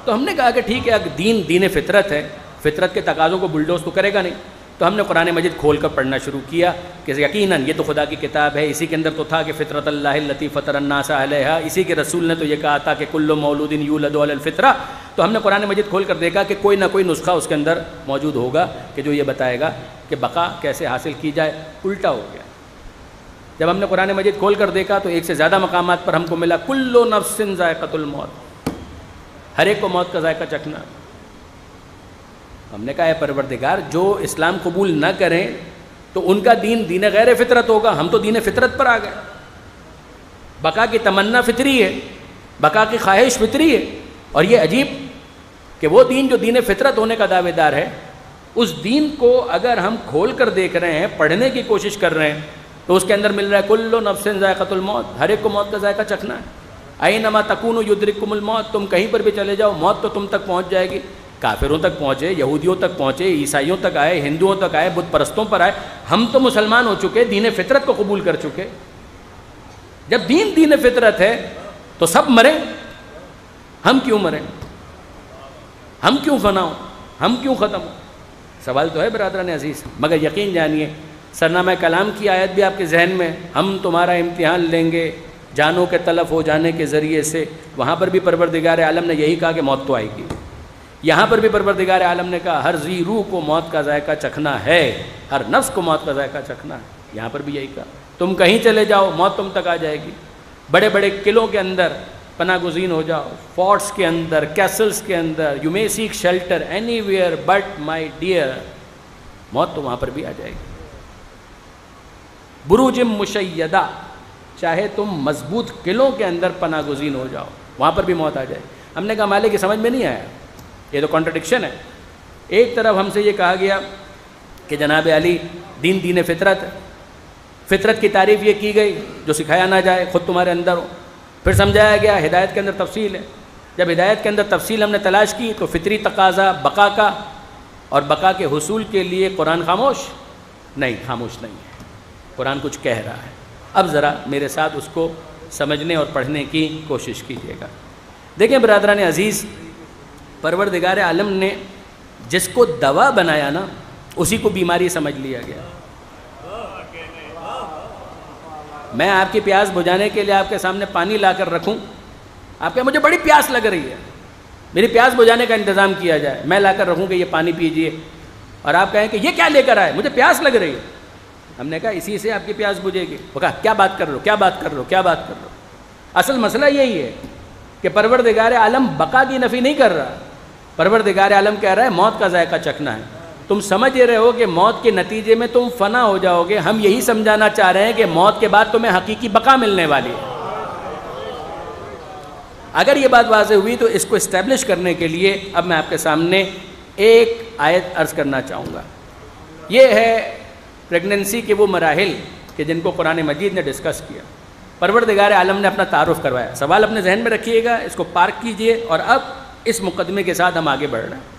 تو ہم نے کہا کہ ٹھیک ہے، اگر دین فطرت ہے، فطرت کے تقاضوں کو بلڈوز تو کرے گا نہیں، تو ہم نے قرآن مجید کھول کر پڑھنا شروع کیا کہ یقیناً یہ تو خدا کی کتاب ہے، اسی کے اندر تو تھا کہ فطرت اللہ التی فطر الناس علیہا، اسی کے رسول نے تو یہ کہا تھا کہ کل مولود یولد علی الفطرہ۔ تو ہم نے قرآن مجید کھول کر دیکھا کہ کوئی نہ کوئی نسخہ اس کے اندر موجود ہوگا کہ جو یہ بتائے گا کہ بقا کیسے حاصل کی جائے۔ الٹا ہو گیا۔ جب ہم نے قرآن مجید کھول کر دیکھا تو ایک سے زیادہ مقامات پر ہم کو ملا کل نفس ذائقۃ الموت، ہر ایک کو موت کا ذائقہ چکھنا۔ ہم نے کہا اے پروردگار، جو اسلام قبول نہ کریں تو ان کا دین غیر فطرت ہوگا، ہم تو دین فطرت پر آ گئے۔ بقا کی تمنا فطری ہے، بقا کی خواہش فطری ہے، اور یہ عجیب کہ وہ دین جو دین فطرت ہونے کا دعوے دار ہے، اس دین کو اگر ہم کھول کر دیکھ رہے ہیں، پڑھنے کی کوشش کر رہے ہیں، تو اس کے اندر مل رہا ہے کل نفس ذائقۃ الموت، ہر ایک کو موت کا ذائقہ چکھنا ہے۔ اینما تکونوا یدرککم الموت، تم کہیں پر بھی چلے جاؤ موت تو تم تک پہنچ جائے گی۔ کافروں تک پہنچے، یہودیوں تک پہنچے، عیسائیوں تک آئے، ہندوؤں تک آئے، بت پرستوں پر آئے، ہم تو مسلمان ہو چکے، دین فطرت کو قبول کر چکے۔ جب دین فطرت ہے تو سب مریں، ہم کیوں مریں؟ ہم کیوں فنا ہوں؟ ہم کیوں ختم ہوں؟ سوال تو ہے برادران عزیز، مگر یقین جانیے سرنامہ کلام کی آیت بھی آپ کے ذہن میں، ہم تمہارا امتحان لیں گے جانوں کے تلف ہو جانے کے ذریعے سے، وہاں پر بھی پروردگار عالم نے یہی کہا کہ موت تو آئے گی۔ یہاں پر بھی پروردگار عالم نے کہا ہر ذی روح کو موت کا ذائقہ چکھنا ہے، ہر نفس کو موت کا ذائقہ چکھنا ہے۔ یہاں پر بھی یہی کہا، تم کہیں چلے جاؤ موت تم تک آ جائے گی۔ بڑے بڑے قلعوں کے اندر پناہ گزین ہو جاؤ، فورٹس کے اندر، کیسلز کے اندر، you may seek shelter anywhere but my dear, موت تو وہاں پر بھی آ جائے گی۔ بروج مشیدہ، چاہے تم مضبوط قلعوں کے اندر پناہ گزین ہو جاؤ، وہاں پر بھی موت آ جائے۔ ہم نے کہا مالک کی سمجھ میں نہیں آیا، یہ تو کانٹرڈکشن ہے۔ ایک طرف ہم سے یہ کہا گیا کہ جناب علی دین فطرت ہے، فطرت کی تعریف یہ کی گئی جو سکھایا نہ جائے خود تمہارے اندر ہو۔ پھر سمجھایا گیا ہدایت کے اندر تفصیل ہے، جب ہدایت کے اندر تفصیل ہم نے تلاش کی تو فطری تقاضا بقا کا، اور بقا کے حصول کے لیے قرآن خاموش نہیں ہے، قرآن کچھ کہہ رہا ہے۔ اب ذرا میرے ساتھ اس کو سمجھنے اور پڑھنے کی کوشش کیجیے گا۔ دیکھیں برادران عزیز، پروردگار عالم نے جس کو دوا بنایا نا، اسی کو بیماری سمجھ لیا گیا۔ میں آپ کی پیاس بجھانے کے لیے آپ کے سامنے پانی لا کر رکھوں، آپ کہیں مجھے بڑی پیاس لگ رہی ہے، میری پیاس بجھانے کا انتظام کیا جائے، میں لا کر رکھوں کہ یہ پانی پیجئے، اور آپ کہیں کہ یہ کیا لے کر آئے، مجھے پیاس لگ رہی ہے۔ ہم نے کہا اسی سے آپ کی پیاس بجھے گی۔ وہ کہا کیا بات کر رہے ہو، کیا بات کر رہے ہو، کیا بات کر رہے ہو؟ اصل مسئلہ یہی ہے کہ پروردگار عالم بقا کی نفی نہیں کر رہا، پروردگار عالم کہہ رہا ہے موت کا ذائقہ چکھنا ہے۔ تم سمجھ رہے ہو کہ موت کے نتیجے میں تم فنا ہو جاؤ گے، ہم یہی سمجھانا چاہ رہے ہیں کہ موت کے بعد تمہیں حقیقی بقا ملنے والی ہے۔ اگر یہ بات واضح ہوئی تو اس کو اسٹیبلش کرنے کے لیے اب میں آپ کے سامنے ایک آیت عرض کرنا چاہوں گا۔ یہ ہے پریگننسی کے وہ مراحل کہ جن کو قرآن مجید نے ڈسکس کیا، پروردگار عالم نے اپنا تعارف کروایا۔ سوال اپنے ذہن میں رکھیے گا، اس کو پارک کیجئے، اور اب اس مقدمے کے ساتھ ہم آگے بڑھ رہے ہیں۔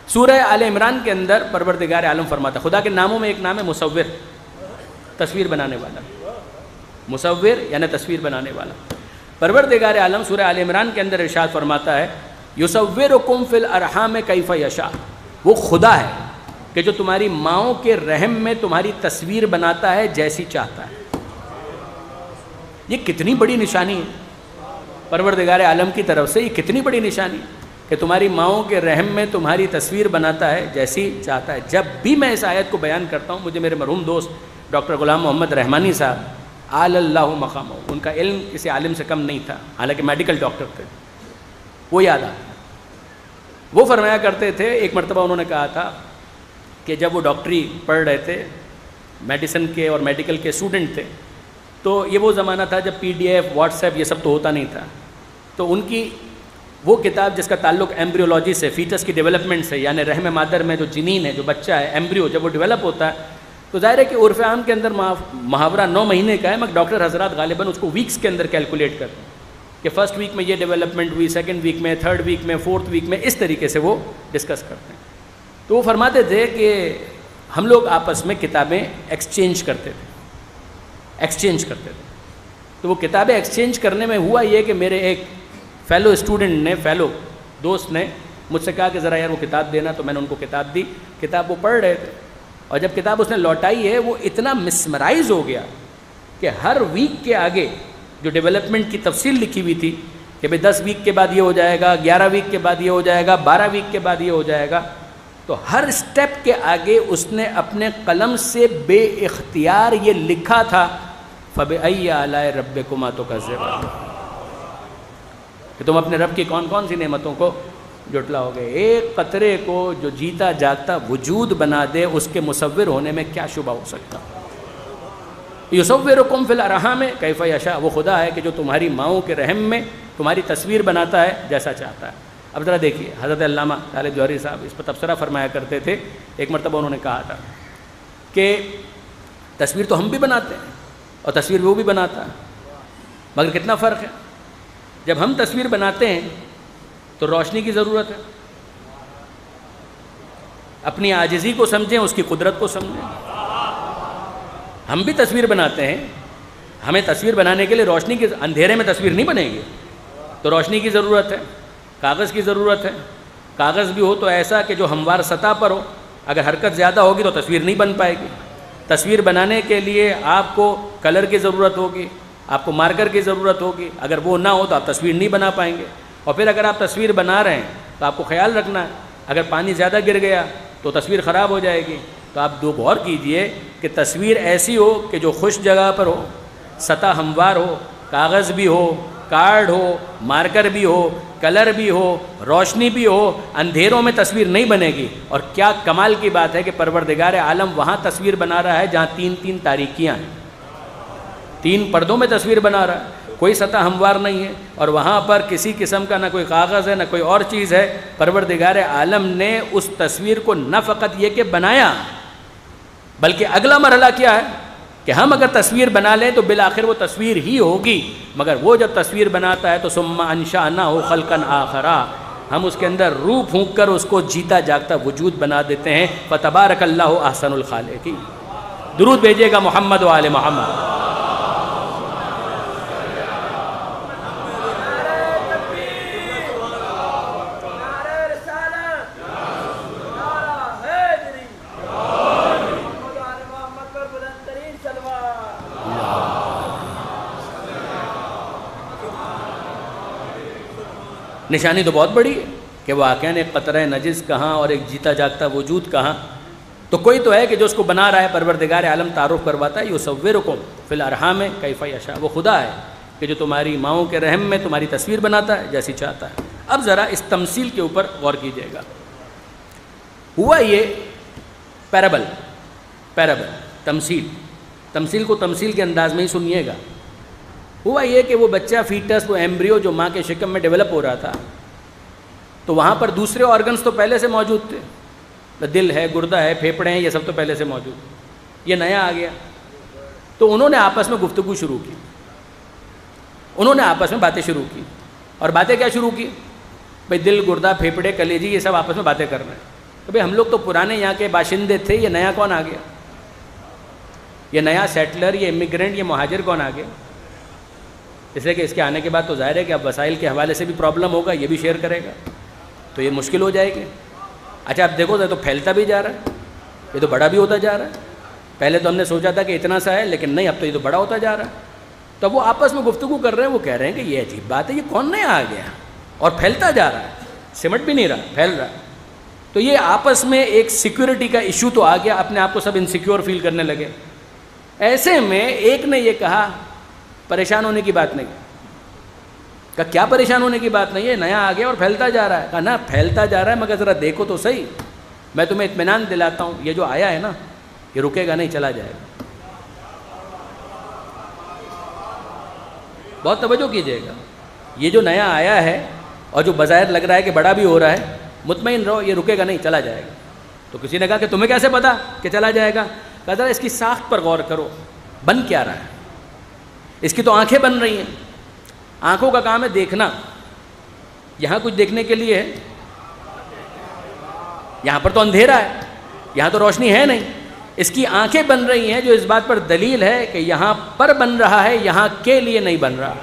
سورہ آل عمران کے اندر پروردگار عالم فرماتا ہے، خدا کے ناموں میں ایک نام ہے مصور، تصویر بنانے والا، مصور یعنی تصویر بنانے والا۔ پروردگار عالم سورہ آل عمران کے اندر ارشاد فرماتا ہے یصورکم فی الارحام کیف یشاء، وہ خدا ہے کہ جو تمہاری ماؤں کے رحم میں تمہاری تصویر بناتا ہے جیسی چاہتا ہے۔ یہ کتنی بڑی نشانی ہے پروردگار عالم کی طرف سے، یہ کتنی بڑی نشانی ہے کہ تمہاری ماؤں کے رحم میں تمہاری تصویر بناتا ہے جیسی چاہتا ہے۔ جب بھی میں اس آیت کو بیان کرتا ہوں، مجھے میرے مرحوم دوست ڈاکٹر غلام محمد رحمانی صاحب اعلی اللہ مقامہ، ان کا علم کسی عالم سے کم نہیں تھا، حالانکہ میڈیکل ڈاکٹر تھے، وہ یاد آتا۔ وہ فرمایا کرتے تھے، ایک مرتبہ انہوں نے کہا تھا کہ جب وہ ڈاکٹری پڑھ رہے تھے، میڈیسن کے اور میڈیکل کے اسٹوڈنٹ تھے، تو یہ وہ زمانہ تھا جب P D F, WhatsApp یہ سب تو ہوتا نہیں تھا، تو ان کی وہ کتاب جس کا تعلق ایمبریولوجی سے، فیٹس کی ڈیولپمنٹ سے، یعنی رحم مادر میں جو جنین ہے، جو بچہ ہے، ایمبریو جب وہ ڈیولپ ہوتا ہے تو ظاہر ہے کہ عرف عام کے اندر محاورہ 9 مہینے کا ہے، مگر ڈاکٹر حضرات غالباً اس کو ویکس کے اندر کیلکولیٹ کرتے ہیں کہ فرسٹ ویک میں یہ ڈیولپمنٹ ہوئی، سیکنڈ ویک میں، تھرڈ ویک میں، فورتھ ویک میں، اس طریقے سے وہ ڈسکس کرتے ہیں۔ تو وہ فرماتے تھے کہ ہم لوگ آپس میں کتابیں ایکسچینج کرتے تھے۔ تو وہ کتابیں ایکسچینج کرنے میں ہوا یہ کہ میرے ایک فیلو اسٹوڈنٹ نے، فیلو دوست نے مجھ سے کہا کہ ذرا یار وہ کتاب دینا، تو میں نے ان کو کتاب دی، کتاب وہ پڑھ رہے تھے، اور جب کتاب اس نے لوٹائی ہے وہ اتنا مسمرائز ہو گیا کہ ہر ویک کے آگے جو ڈیولپمنٹ کی تفصیل لکھی ہوئی تھی کہ بھئی 10 ویک کے بعد یہ ہو جائے گا، 11 ویک کے بعد یہ ہو جائے گا، 12 ویک کے بعد یہ ہو جائے گا، تو ہر سٹیپ کے آگے اس نے اپنے قلم سے بے اختیار یہ لکھا تھا فَبِأَيِّ آلَاءِ رَبِّكُمَا تُكَذِّبَانِ، کہ تم اپنے رب کی کون کون سی نعمتوں کو جھٹلاؤ گے۔ ایک قطرے کو جو جیتا جاگتا وجود بنا دے، اس کے مصور ہونے میں کیا شبہ ہو سکتا؟ یصورکم فی الارحام کیف یشاء، وہ خدا ہے کہ جو تمہاری ماؤں کے رحم میں تمہاری تصویر بناتا ہے جیسا چاہتا ہے۔ اب ذرا دیکھیے، حضرت علامہ طالب جوہری صاحب اس پر تبصرہ فرمایا کرتے تھے، ایک مرتبہ انہوں نے کہا تھا کہ تصویر تو ہم بھی بناتے ہیں اور تصویر وہ بھی بناتا ہے، مگر کتنا فرق ہے؟ جب ہم تصویر بناتے ہیں تو روشنی کی ضرورت ہے، اپنی عاجزی کو سمجھیں، اس کی قدرت کو سمجھیں۔ ہم بھی تصویر بناتے ہیں، ہمیں تصویر بنانے کے لیے روشنی کی، اندھیرے میں تصویر نہیں بنے گی، تو روشنی کی ضرورت ہے، کاغذ کی ضرورت ہے۔ کاغذ بھی ہو تو ایسا کہ جو ہموار سطح پر ہو، اگر حرکت زیادہ ہوگی تو تصویر نہیں بن پائے گی۔ تصویر بنانے کے لیے آپ کو کلر کی ضرورت ہوگی، آپ کو مارکر کی ضرورت ہوگی، اگر وہ نہ ہو تو آپ تصویر نہیں بنا پائیں گے۔ اور پھر اگر آپ تصویر بنا رہے ہیں تو آپ کو خیال رکھنا ہے، اگر پانی زیادہ گر گیا تو تصویر خراب ہو جائے گی۔ تو آپ دو غور کیجئے کہ تصویر ایسی ہو کہ جو خوش جگہ پر ہو، سطح ہموار ہو، کاغذ بھی ہو، کارڈ ہو، مارکر بھی ہو، کلر بھی ہو، روشنی بھی ہو، اندھیروں میں تصویر نہیں بنے گی۔ اور کیا کمال کی بات ہے کہ پروردگار عالم وہاں تصویر بنا رہا ہے جہاں 3 تاریکیاں ہیں، 3 پردوں میں تصویر بنا رہا ہے، کوئی سطح ہموار نہیں ہے، اور وہاں پر کسی قسم کا نہ کوئی کاغذ ہے نہ کوئی اور چیز ہے۔ پروردگار عالم نے اس تصویر کو نہ فقط یہ کہ بنایا، بلکہ اگلا مرحلہ کیا ہے کہ ہم اگر تصویر بنا لیں تو بالآخر وہ تصویر ہی ہوگی، مگر وہ جب تصویر بناتا ہے تو ثم انشأناہ خلقا آخر، ہم اس کے اندر روح پھونک کر اس کو جیتا جاگتا وجود بنا دیتے ہیں۔ فتبارک اللہ احسن الخالقین۔ درود بھیجیے گا محمد و آل محمد۔ نشانی تو بہت بڑی ہے کہ واقعاً ایک قطرہ نجس کہاں اور ایک جیتا جاگتا وجود کہاں، تو کوئی تو ہے کہ جو اس کو بنا رہا ہے۔ پروردگار عالم تعارف کرواتا ہے، یصورکم فی الارحام کیف یشاء، وہ خدا ہے کہ جو تمہاری ماؤں کے رحم میں تمہاری تصویر بناتا ہے جیسی چاہتا ہے۔ اب ذرا اس تمثیل کے اوپر غور کیجیے گا۔ ہوا یہ پیرابل تمثیل کو تمثیل کے انداز میں ہی سنیے گا۔ ہوا یہ کہ وہ بچہ فیٹس، وہ ایمبریو جو ماں کے شکم میں ڈیولپ ہو رہا تھا، تو وہاں پر دوسرے آرگنز تو پہلے سے موجود تھے، دل ہے، گردہ ہے، پھیپھڑے ہیں، یہ سب تو پہلے سے موجود، یہ نیا آ گیا۔ تو انہوں نے آپس میں گفتگو شروع کی، انہوں نے آپس میں باتیں شروع کی، اور باتیں کیا شروع کی؟ بھئی دل، گردہ، پھیپھڑے، کلیجی، یہ سب آپس میں باتیں کر رہے ہیں۔ تو بھئی ہم لوگ تو پرانے یہاں کے باشندے تھے، یہ نیا کون آ گیا؟ یہ نیا سیٹلر، یہ امیگرینٹ، یہ مہاجر کون آ گیا؟ اس لیے کہ اس کے آنے کے بعد تو ظاہر ہے کہ اب وسائل کے حوالے سے بھی پرابلم ہوگا، یہ بھی شیئر کرے گا، تو یہ مشکل ہو جائے گی۔ اچھا اب دیکھو تو پھیلتا بھی جا رہا ہے، یہ تو بڑا بھی ہوتا جا رہا ہے۔ پہلے تو ہم نے سوچا تھا کہ اتنا سا ہے، لیکن نہیں، اب تو یہ تو بڑا ہوتا جا رہا ہے۔ تو وہ آپس میں گفتگو کر رہے ہیں، وہ کہہ رہے ہیں کہ یہ عجیب بات ہے، یہ کون نیا آ گیا اور پھیلتا جا رہا ہے، سمٹ بھی نہیں رہا، پھیل رہا ہے۔ تو یہ آپس میں ایک سیکیورٹی کا ایشو تو آ گیا، اپنے آپ کو سب انسیکیور فیل کرنے لگے۔ ایسے میں ایک نے یہ کہا پریشان ہونے کی بات نہیں، کہا کیا پریشان ہونے کی بات نہیں ہے، نیا آ گیا اور پھیلتا جا رہا ہے۔ کہا نا پھیلتا جا رہا ہے، مگر ذرا دیکھو تو صحیح، میں تمہیں اطمینان دلاتا ہوں، یہ جو آیا ہے نا یہ رکے گا نہیں، چلا جائے گا۔ بہت توجہ کیجیے گا، یہ جو نیا آیا ہے اور جو بظاہر لگ رہا ہے کہ بڑا بھی ہو رہا ہے، مطمئن رہو یہ رکے گا نہیں، چلا جائے گا۔ تو کسی نے کہا کہ تمہیں کیسے پتا کہ چلا جائے گا؟ کہا ذرا اس کی ساخت پر غور کرو، بن کیا رہا ہے؟ اس کی تو آنکھیں بن رہی ہیں، آنکھوں کا کام ہے دیکھنا، یہاں کچھ دیکھنے کے لیے ہے؟ یہاں پر تو اندھیرا ہے، یہاں تو روشنی ہے نہیں. اس کی آنکھیں بن رہی ہیں جو اس بات پر دلیل ہے کہ یہاں پر بن رہا ہے، یہاں کے لیے نہیں بن رہا.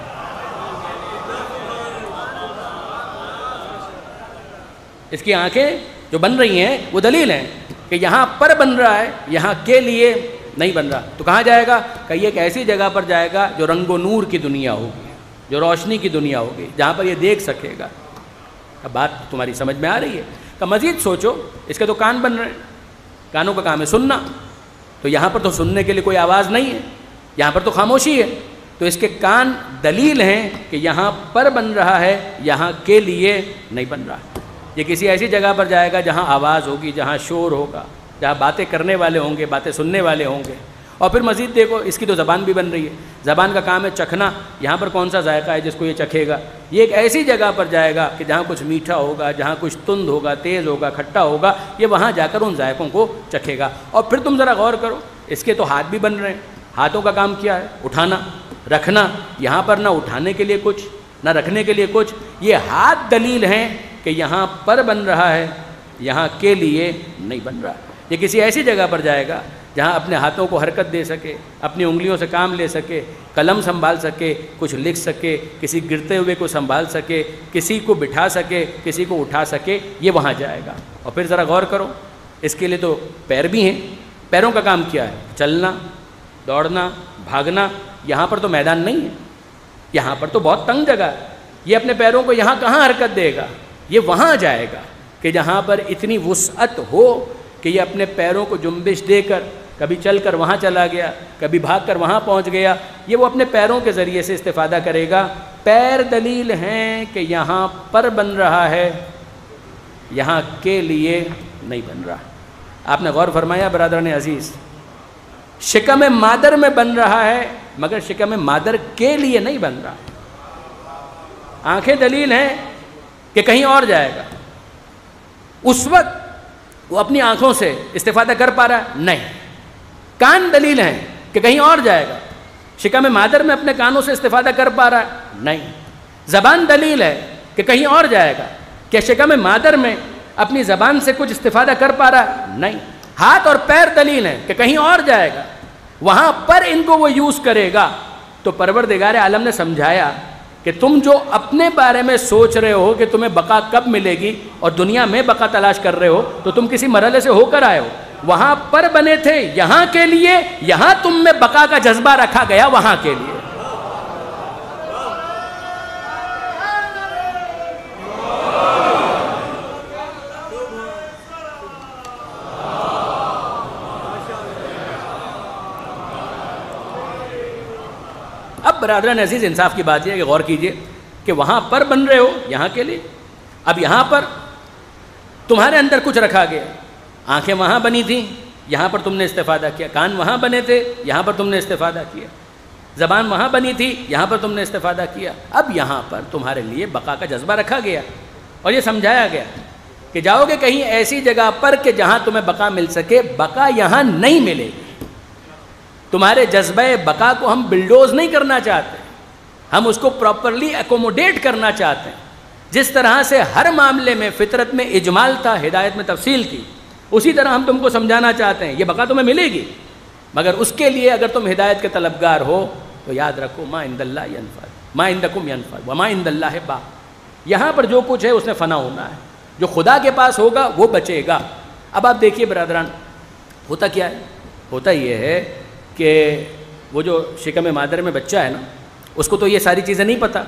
اس کی آنکھیں جو بن رہی ہیں وہ دلیل ہیں کہ یہاں پر بن رہا ہے، یہاں کے لیے نہیں بن رہا. تو کہاں جائے گا؟ کہ یہ ایک ایسی جگہ پر جائے گا جو رنگ و نور کی دنیا ہوگی، جو روشنی کی دنیا ہوگی، جہاں پر یہ دیکھ سکے گا. اب بات تمہاری سمجھ میں آ رہی ہے؟ کہ مزید سوچو، اس کے تو کان بن رہے ہیں، کانوں کا کام ہے سننا، تو یہاں پر تو سننے کے لیے کوئی آواز نہیں ہے، یہاں پر تو خاموشی ہے. تو اس کے کان دلیل ہیں کہ یہاں پر بن رہا ہے، یہاں کے لیے نہیں بن رہا. یہ کسی ایسی جگہ پر جائے گا جہاں آواز ہوگی، جہاں شور ہوگا، جہاں باتیں کرنے والے ہوں گے، باتیں سننے والے ہوں گے. اور پھر مزید دیکھو، اس کی تو زبان بھی بن رہی ہے، زبان کا کام ہے چکھنا، یہاں پر کون سا ذائقہ ہے جس کو یہ چکھے گا؟ یہ ایک ایسی جگہ پر جائے گا کہ جہاں کچھ میٹھا ہوگا، جہاں کچھ تند ہوگا، تیز ہوگا، کھٹا ہوگا، یہ وہاں جا کر ان ذائقوں کو چکھے گا. اور پھر تم ذرا غور کرو، اس کے تو ہاتھ بھی بن رہے ہیں، ہاتھوں کا کام کیا ہے؟ اٹھانا، رکھنا. یہاں پر نہ اٹھانے کے لیے کچھ، نہ رکھنے کے لیے کچھ. یہ ہاتھ دلیل ہیں کہ یہاں پر بن رہا ہے، یہاں کے لیے نہیں بن رہا. یہ کسی ایسی جگہ پر جائے گا جہاں اپنے ہاتھوں کو حرکت دے سکے، اپنی انگلیوں سے کام لے سکے، قلم سنبھال سکے، کچھ لکھ سکے، کسی گرتے ہوئے کو سنبھال سکے، کسی کو بٹھا سکے، کسی کو اٹھا سکے. یہ وہاں جائے گا. اور پھر ذرا غور کرو، اس کے لیے تو پیر بھی ہیں، پیروں کا کام کیا ہے؟ چلنا، دوڑنا، بھاگنا. یہاں پر تو میدان نہیں ہے، یہاں پر تو بہت تنگ جگہ ہے. یہ اپنے پیروں کو یہاں کہاں حرکت دے گا؟ یہ وہاں جائے گا کہ جہاں پر اتنی وسعت ہو کہ یہ اپنے پیروں کو جنبش دے کر کبھی چل کر وہاں چلا گیا، کبھی بھاگ کر وہاں پہنچ گیا. یہ وہ اپنے پیروں کے ذریعے سے استفادہ کرے گا. پیر دلیل ہیں کہ یہاں پر بن رہا ہے، یہاں کے لیے نہیں بن رہا. آپ نے غور فرمایا برادران عزیز، شکم مادر میں بن رہا ہے مگر شکم مادر کے لیے نہیں بن رہا. آنکھیں دلیل ہیں کہ کہیں اور جائے گا. اس وقت وہ اپنی آنکھوں سے استفادہ کر پا رہا ہے؟ نہیں. کان دلیل ہیں کہ کہیں اور جائے گا. شکم مادر میں اپنے کانوں سے استفادہ کر پا رہا ہے؟ نہیں. زبان دلیل ہے کہ کہیں اور جائے گا. کیا شکم مادر میں اپنی زبان سے کچھ استفادہ کر پا رہا ہے؟ نہیں. ہاتھ اور پیر دلیل ہیں کہ کہیں اور جائے گا، وہاں پر ان کو وہ یوز کرے گا. تو پروردگار عالم نے سمجھایا کہ تم جو اپنے بارے میں سوچ رہے ہو کہ تمہیں بقا کب ملے گی اور دنیا میں بقا تلاش کر رہے ہو، تو تم کسی مرحلے سے ہو کر آئے ہو. وہاں پر بنے تھے یہاں کے لیے، یہاں تم میں بقا کا جذبہ رکھا گیا وہاں کے لیے. اب برادران عزیز، انصاف کی بات یہ ہے کہ غور کیجئے کہ وہاں پر بن رہے ہو یہاں کے لیے. اب یہاں پر تمہارے اندر کچھ رکھا گیا. آنکھیں وہاں بنی تھیں، یہاں پر تم نے استفادہ کیا. کان وہاں بنے تھے، یہاں پر تم نے استفادہ کیا. زبان وہاں بنی تھی، یہاں پر تم نے استفادہ کیا. اب یہاں پر تمہارے لیے بقا کا جذبہ رکھا گیا اور یہ سمجھایا گیا کہ جاؤ گے کہیں ایسی جگہ پر کہ جہاں تمہیں بقا مل سکے. بقا یہاں نہیں ملے گی. تمہارے جذبہ بقا کو ہم بلڈوز نہیں کرنا چاہتے، ہم اس کو پراپرلی ایکوموڈیٹ کرنا چاہتے ہیں. جس طرح سے ہر معاملے میں فطرت میں اجمال تھا، ہدایت میں تفصیل تھی، اسی طرح ہم تم کو سمجھانا چاہتے ہیں یہ بقا تمہیں ملے گی، مگر اس کے لیے اگر تم ہدایت کے طلبگار ہو تو یاد رکھو ما عند اللہ ینفد ما عندکم ینفد وما عند اللہ باق. یہاں پر جو کچھ ہے اس نے فنا ہونا ہے، جو خدا کے پاس ہوگا وہ بچے گا. اب آپ دیکھیے برادران، ہوتا کیا ہے؟ ہوتا یہ ہے کہ وہ جو شکم مادر میں بچہ ہے نا، اس کو تو یہ ساری چیزیں نہیں پتہ،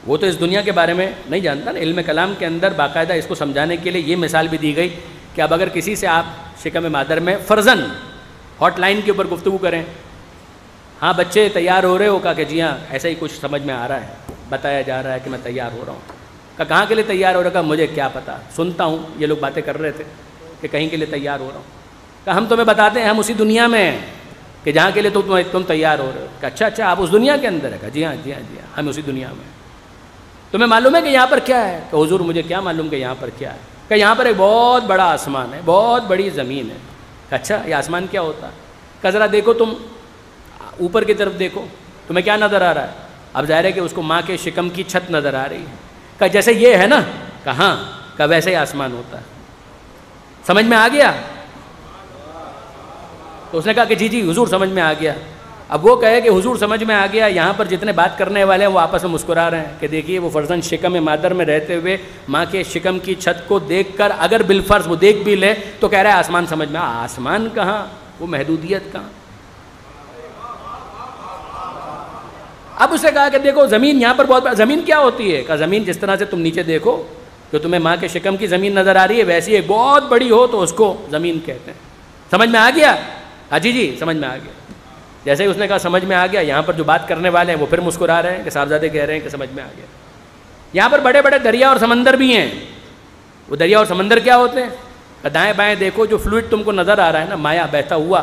وہ تو اس دنیا کے بارے میں نہیں جانتا نا. علم کلام کے اندر باقاعدہ اس کو سمجھانے کے لیے یہ مثال بھی دی گئی کہ اب اگر کسی سے آپ شکم مادر میں فرضاً ہاٹ لائن کے اوپر گفتگو کریں، ہاں بچے تیار ہو رہے ہو؟ کہا کہ جی ہاں ایسا ہی کچھ سمجھ میں آ رہا ہے، بتایا جا رہا ہے کہ میں تیار ہو رہا ہوں. کہا کہاں کے لیے تیار ہو رہا؟ کہا مجھے کیا پتہ، سنتا ہوں یہ لوگ باتیں کر رہے تھے کہ کہیں کے لیے تیار ہو رہا ہوں. کہا ہم تمہیں بتاتے ہیں ہم اسی دنیا میں ہیں کہ جہاں کے لیے تم تیار ہو رہے ہو. کہ اچھا آپ اس دنیا کے اندر ہے؟ کہا جی ہاں ہم اسی دنیا میں. تمہیں معلوم ہے کہ یہاں پر کیا ہے؟ کہ حضور مجھے کیا معلوم کہ یہاں پر کیا ہے. کہ یہاں پر ایک بہت بڑا آسمان ہے، بہت بڑی زمین ہے. اچھا یہ آسمان کیا ہوتا ہے؟ کہ ذرا دیکھو تم اوپر کی طرف دیکھو، تمہیں کیا نظر آ رہا ہے؟ اب ظاہر ہے کہ اس کو ماں کے شکم کی چھت نظر آ رہی ہے، کہ جیسے یہ ہے نا، کہاں کہ ویسے ہی آسمان ہوتا ہے. سمجھ میں آ گیا؟ تو اس نے کہا کہ جی جی حضور سمجھ میں آ گیا. اب وہ کہے کہ حضور سمجھ میں آ گیا، یہاں پر جتنے بات کرنے والے ہیں وہ آپس میں مسکرا رہے ہیں کہ دیکھیے وہ فرزند شکم مادر میں رہتے ہوئے ماں کے شکم کی چھت کو دیکھ کر اگر بالفرض وہ دیکھ بھی لے تو کہہ رہا ہے آسمان سمجھ میں. آسمان کہاں، وہ محدودیت کہاں. اب اسے کہا کہ دیکھو زمین یہاں پر بہت، زمین کیا ہوتی ہے؟ کہ زمین جس طرح سے تم نیچے دیکھو جو تمہیں ماں کے شکم کی زمین نظر آ رہی ہے ویسی ایک بہت بڑی ہو تو اس کو زمین کہتے ہیں. سمجھ میں آ گیا؟ ہاں جی جی سمجھ میں آ گیا. جیسے ہی اس نے کہا سمجھ میں آ گیا، یہاں پر جو بات کرنے والے ہیں وہ پھر مسکرا رہے ہیں کہ صاحبزادے کہہ رہے ہیں کہ سمجھ میں آ گیا. یہاں پر بڑے بڑے دریا اور سمندر بھی ہیں. وہ دریا اور سمندر کیا ہوتے ہیں؟ کہ دائیں بائیں دیکھو جو فلوئڈ تم کو نظر آ رہا ہے نا، مایا بہتا ہوا،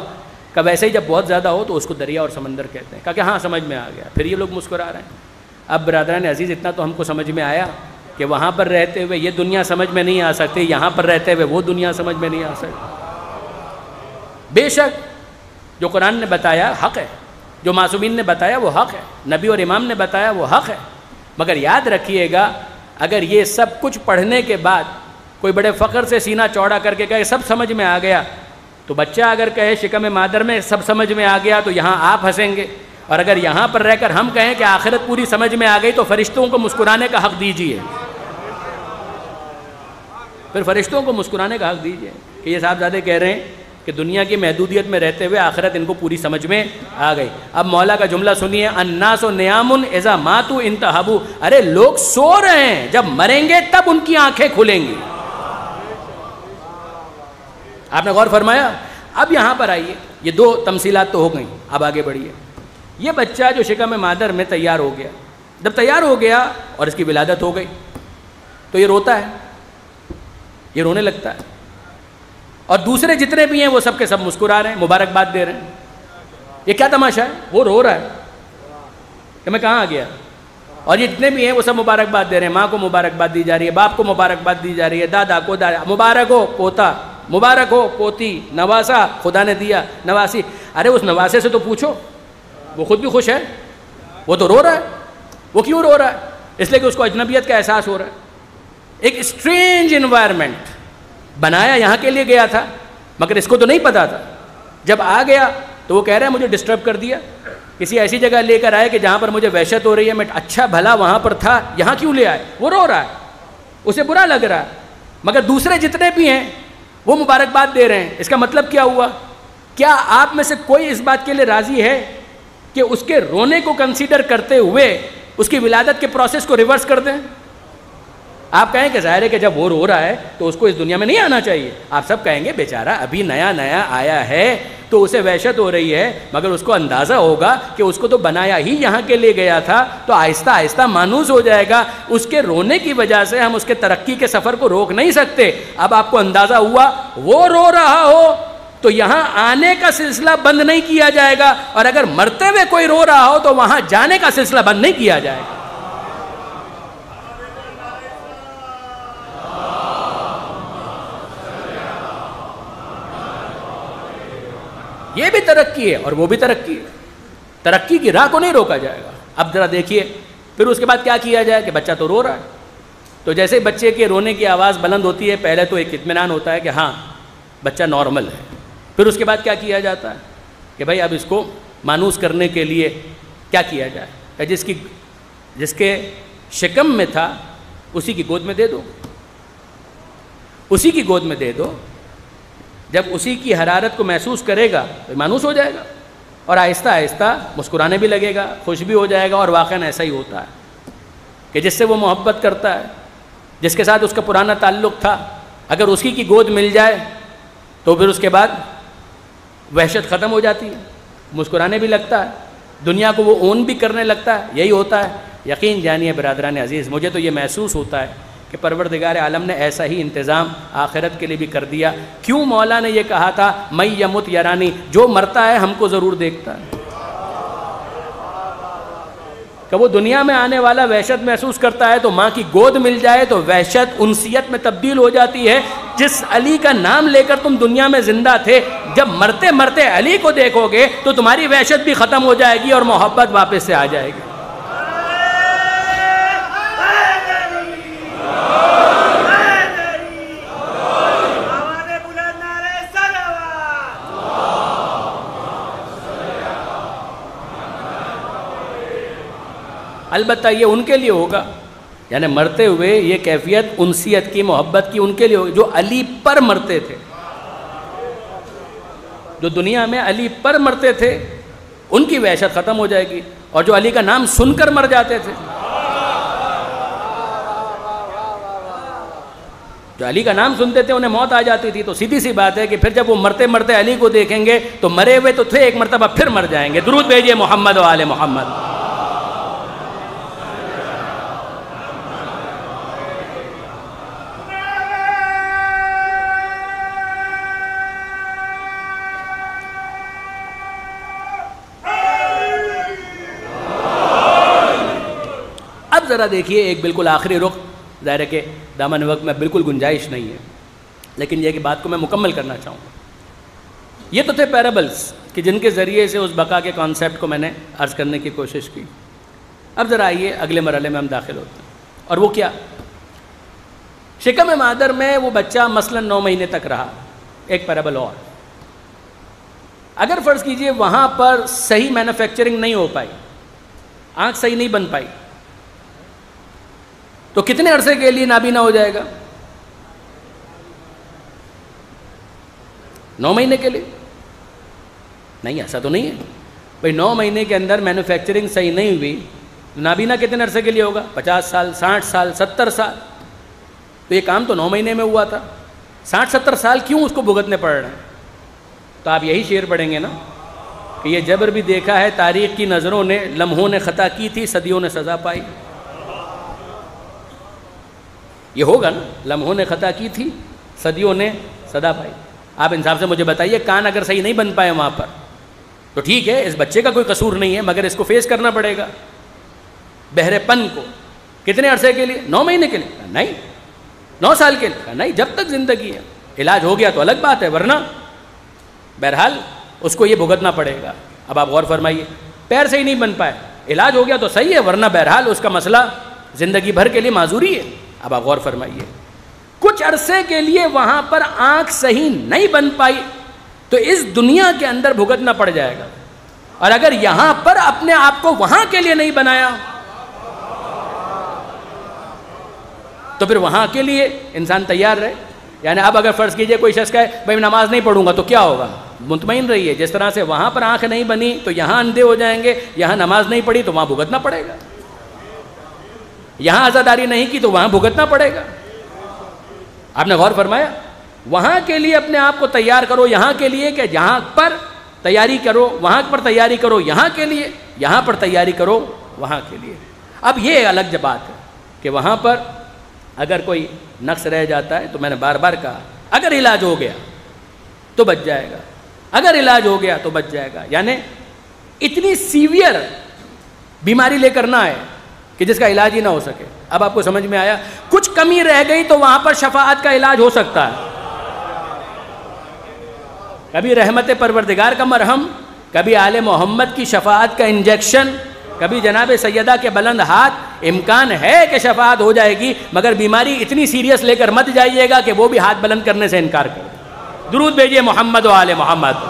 کہ ویسے ہی جب بہت زیادہ ہو تو اس کو دریا اور سمندر کہتے ہیں. کہا کہ ہاں سمجھ میں آ گیا. پھر یہ لوگ مسکرا رہے ہیں. اب برادران عزیز اتنا تو ہم کو سمجھ میں آیا کہ وہاں پر رہتے ہوئے یہ دنیا سمجھ میں نہیں آ سکتی، یہاں پر رہتے ہوئے وہ دنیا سمجھ میں نہیں آ سکتی. بے شک جو قرآن نے بتایا حق ہے، جو معصومین نے بتایا وہ حق ہے، نبی اور امام نے بتایا وہ حق ہے. مگر یاد رکھیے گا اگر یہ سب کچھ پڑھنے کے بعد کوئی بڑے فخر سے سینہ چوڑا کر کے کہے سب سمجھ میں آ گیا، تو بچہ اگر کہے شکم مادر میں سب سمجھ میں آ گیا تو یہاں آپ ہنسیں گے. اور اگر یہاں پر رہ کر ہم کہیں کہ آخرت پوری سمجھ میں آ گئی تو فرشتوں کو مسکرانے کا حق دیجیے. پھر فرشتوں کو مسکرانے کا حق دیجیے کہ یہ صاحبزادے کہہ رہے ہیں کہ دنیا کی محدودیت میں رہتے ہوئے آخرت ان کو پوری سمجھ میں آ گئی. اب مولا کا جملہ سنیے، الناس نیام اذا ماتوا انتہبوا. ارے لوگ سو رہے ہیں، جب مریں گے تب ان کی آنکھیں کھلیں گی. آپ نے غور فرمایا؟ اب یہاں پر آئیے، یہ دو تمثیلات تو ہو گئیں، اب آگے بڑھیے. یہ بچہ جو شکم مادر میں تیار ہو گیا، جب تیار ہو گیا اور اس کی ولادت ہو گئی تو یہ روتا ہے، یہ رونے لگتا ہے. اور دوسرے جتنے بھی ہیں وہ سب کے سب مسکرا رہے ہیں، مبارکباد دے رہے ہیں. یہ کیا تماشا ہے؟ وہ رو رہا ہے کہ میں کہاں آ گیا. اور یہ جتنے بھی ہیں وہ سب مبارکباد دے رہے ہیں. ماں کو مبارکباد دی جا رہی ہے، باپ کو مبارکباد دی جا رہی ہے، دادا کو مبارک ہو پوتا، مبارک ہو پوتی، نواسا خدا نے دیا، نواسی. ارے اس نواسے سے تو پوچھو، وہ خود بھی خوش ہے، وہ تو رو رہا ہے. وہ کیوں رو رہا ہے؟ اس لیے کہ اس کو اجنبیت کا احساس ہو رہا ہے. ایک اسٹرینج انوائرمنٹ بنایا یہاں کے لیے گیا تھا، مگر اس کو تو نہیں پتا تھا. جب آ گیا تو وہ کہہ رہا ہے مجھے ڈسٹرب کر دیا، کسی ایسی جگہ لے کر آئے کہ جہاں پر مجھے وحشت ہو رہی ہے. میں اچھا بھلا وہاں پر تھا، یہاں کیوں لے آئے؟ وہ رو رہا ہے، اسے برا لگ رہا ہے. مگر دوسرے جتنے بھی ہیں وہ مبارکباد دے رہے ہیں. اس کا مطلب کیا ہوا؟ کیا آپ میں سے کوئی اس بات کے لیے راضی ہے کہ اس کے رونے کو کنسیڈر کرتے ہوئے اس کی ولادت کے پروسیس کو ریورس کر دیں؟ آپ کہیں کہ ظاہر ہے کہ جب وہ رو رہا ہے تو اس کو اس دنیا میں نہیں آنا چاہیے. آپ سب کہیں گے بیچارہ ابھی نیا نیا آیا ہے تو اسے وحشت ہو رہی ہے، مگر اس کو اندازہ ہوگا کہ اس کو تو بنایا ہی یہاں کے لیے گیا تھا، تو آہستہ آہستہ مانوس ہو جائے گا. اس کے رونے کی وجہ سے ہم اس کے ترقی کے سفر کو روک نہیں سکتے. اب آپ کو اندازہ ہوا وہ رو رہا ہو تو یہاں آنے کا سلسلہ بند نہیں کیا جائے گا، اور اگر مرتے ہوئے کوئی رو رہا ہو تو وہاں جانے کا سلسلہ بند نہیں کیا جائے گا. یہ بھی ترقی ہے اور وہ بھی ترقی ہے. ترقی کی راہ کو نہیں روکا جائے گا. اب ذرا دیکھیے پھر اس کے بعد کیا کیا جائے کہ بچہ تو رو رہا ہے. تو جیسے بچے کے رونے کی آواز بلند ہوتی ہے، پہلے تو ایک اطمینان ہوتا ہے کہ ہاں بچہ نارمل ہے. پھر اس کے بعد کیا کیا جاتا ہے کہ بھائی اب اس کو مانوس کرنے کے لیے کیا کیا جائے کہ جس کے شکم میں تھا اسی کی گود میں دے دو، اسی کی گود میں دے دو. جب اسی کی حرارت کو محسوس کرے گا تو مانوس ہو جائے گا، اور آہستہ آہستہ مسکرانے بھی لگے گا، خوش بھی ہو جائے گا. اور واقعاً ایسا ہی ہوتا ہے کہ جس سے وہ محبت کرتا ہے، جس کے ساتھ اس کا پرانا تعلق تھا، اگر اسی کی گود مل جائے تو پھر اس کے بعد وحشت ختم ہو جاتی ہے، مسکرانے بھی لگتا ہے، دنیا کو وہ اون بھی کرنے لگتا ہے. یہی ہوتا ہے. یقین جانیے برادران عزیز، مجھے تو یہ محسوس ہوتا ہے کہ پروردگار عالم نے ایسا ہی انتظام آخرت کے لیے بھی کر دیا. کیوں مولا نے یہ کہا تھا میں یمت یرانی، جو مرتا ہے ہم کو ضرور دیکھتا ہے. کہ وہ دنیا میں آنے والا وحشت محسوس کرتا ہے تو ماں کی گود مل جائے تو وحشت انسیت میں تبدیل ہو جاتی ہے. جس علی کا نام لے کر تم دنیا میں زندہ تھے، جب مرتے مرتے علی کو دیکھو گے تو تمہاری وحشت بھی ختم ہو جائے گی اور محبت واپس سے آ جائے گی۔ البتہ یہ ان کے لیے ہوگا، یعنی مرتے ہوئے یہ کیفیت انسیت کی، محبت کی ان کے لیے ہوگی جو علی پر مرتے تھے، جو دنیا میں علی پر مرتے تھے ان کی وحشت ختم ہو جائے گی، اور جو علی کا نام سن کر مر جاتے تھے، جو علی کا نام سنتے تھے انہیں موت آ جاتی تھی، تو سیدھی سی بات ہے کہ پھر جب وہ مرتے مرتے علی کو دیکھیں گے تو مرے ہوئے تو تھے، ایک مرتبہ پھر مر جائیں گے۔ درود بھیجئے محمد و آل محمد۔ ذرا دیکھیے ایک بالکل آخری رخ، ظاہر ہے کہ دامن وقت میں بالکل گنجائش نہیں ہے، لیکن یہ کہ بات کو میں مکمل کرنا چاہوں گا۔ یہ تو تھے پیرابلز کہ جن کے ذریعے سے اس بقا کے کانسیپٹ کو میں نے عرض کرنے کی کوشش کی۔ اب ذرا آئیے اگلے مرحلے میں ہم داخل ہوتے ہیں، اور وہ کیا؟ شکم مادر میں وہ بچہ مثلاً 9 مہینے تک رہا۔ ایک پیرابل اور، اگر فرض کیجئے وہاں پر صحیح مینوفیکچرنگ نہیں ہو پائی، آنکھ صحیح نہیں بن پائی، تو کتنے عرصے کے لیے نابینا ہو جائے گا؟ 9 مہینے کے لیے؟ نہیں، ایسا تو نہیں ہے بھئی 9 مہینے کے اندر مینوفیکچرنگ صحیح نہیں ہوئی تو نابینا کتنے عرصے کے لیے ہوگا؟ 50 سال، 60 سال، 70 سال؟ تو یہ کام تو 9 مہینے میں ہوا تھا، 60-70 سال کیوں اس کو بھگتنے پڑ رہے ہیں؟ تو آپ یہی شعر پڑھیں گے نا کہ یہ جبر بھی دیکھا ہے تاریخ کی نظروں نے، لمحوں نے خطا کی تھی، صدیوں نے سزا پائی۔ یہ ہوگا نا، لمحوں نے خطا کی تھی، صدیوں نے سزا پائی۔ آپ انصاف سے مجھے بتائیے، کان اگر صحیح نہیں بن پائے وہاں پر تو ٹھیک ہے، اس بچے کا کوئی قصور نہیں ہے، مگر اس کو فیس کرنا پڑے گا بہرے پن کو۔ کتنے عرصے کے لیے؟ 9 مہینے کے لیے؟ نہیں۔ 9 سال کے لیے؟ نہیں، جب تک زندگی ہے۔ علاج ہو گیا تو الگ بات ہے، ورنہ بہرحال اس کو یہ بھگتنا پڑے گا۔ اب آپ غور فرمائیے، پیر صحیح نہیں بن پائے، علاج ہو گیا تو صحیح ہے، ورنہ بہرحال اس کا مسئلہ زندگی بھر کے لیے معذوری ہے۔ اب آپ غور فرمائیے، کچھ عرصے کے لیے وہاں پر آنکھ صحیح نہیں بن پائی تو اس دنیا کے اندر بھگتنا پڑ جائے گا، اور اگر یہاں پر اپنے آپ کو وہاں کے لیے نہیں بنایا تو پھر وہاں کے لیے انسان تیار رہے۔ یعنی اب اگر فرض کیجئے کوئی شخص کہے بھائی نماز نہیں پڑھوں گا تو کیا ہوگا؟ مطمئن رہیے، جس طرح سے وہاں پر آنکھ نہیں بنی تو یہاں اندھے ہو جائیں گے، یہاں نماز نہیں پڑھی تو وہاں بھگتنا پڑے گا، یہاں عزاداری نہیں کی تو وہاں بھگتنا پڑے گا۔ آپ نے غور فرمایا؟ وہاں کے لیے اپنے آپ کو تیار کرو، یہاں کے لیے کہ جہاں پر تیاری کرو، وہاں پر تیاری کرو یہاں کے لیے، یہاں پر تیاری کرو وہاں کے لیے۔ اب یہ الگ بات ہے کہ وہاں پر اگر کوئی نقص رہ جاتا ہے تو میں نے بار بار کہا اگر علاج ہو گیا تو بچ جائے گا، اگر علاج ہو گیا تو بچ جائے گا۔ یعنی اتنی سیویئر بیماری لے کر نہ آئے کہ جس کا علاج ہی نہ ہو سکے۔ اب آپ کو سمجھ میں آیا؟ کچھ کمی رہ گئی تو وہاں پر شفاعت کا علاج ہو سکتا ہے، کبھی رحمت پروردگار کا مرہم، کبھی آل محمد کی شفاعت کا انجیکشن، کبھی جناب سیدہ کے بلند ہاتھ۔ امکان ہے کہ شفاعت ہو جائے گی، مگر بیماری اتنی سیریس لے کر مت جائیے گا کہ وہ بھی ہاتھ بلند کرنے سے انکار کر دے۔ درود بھیجئے محمد و آل محمد۔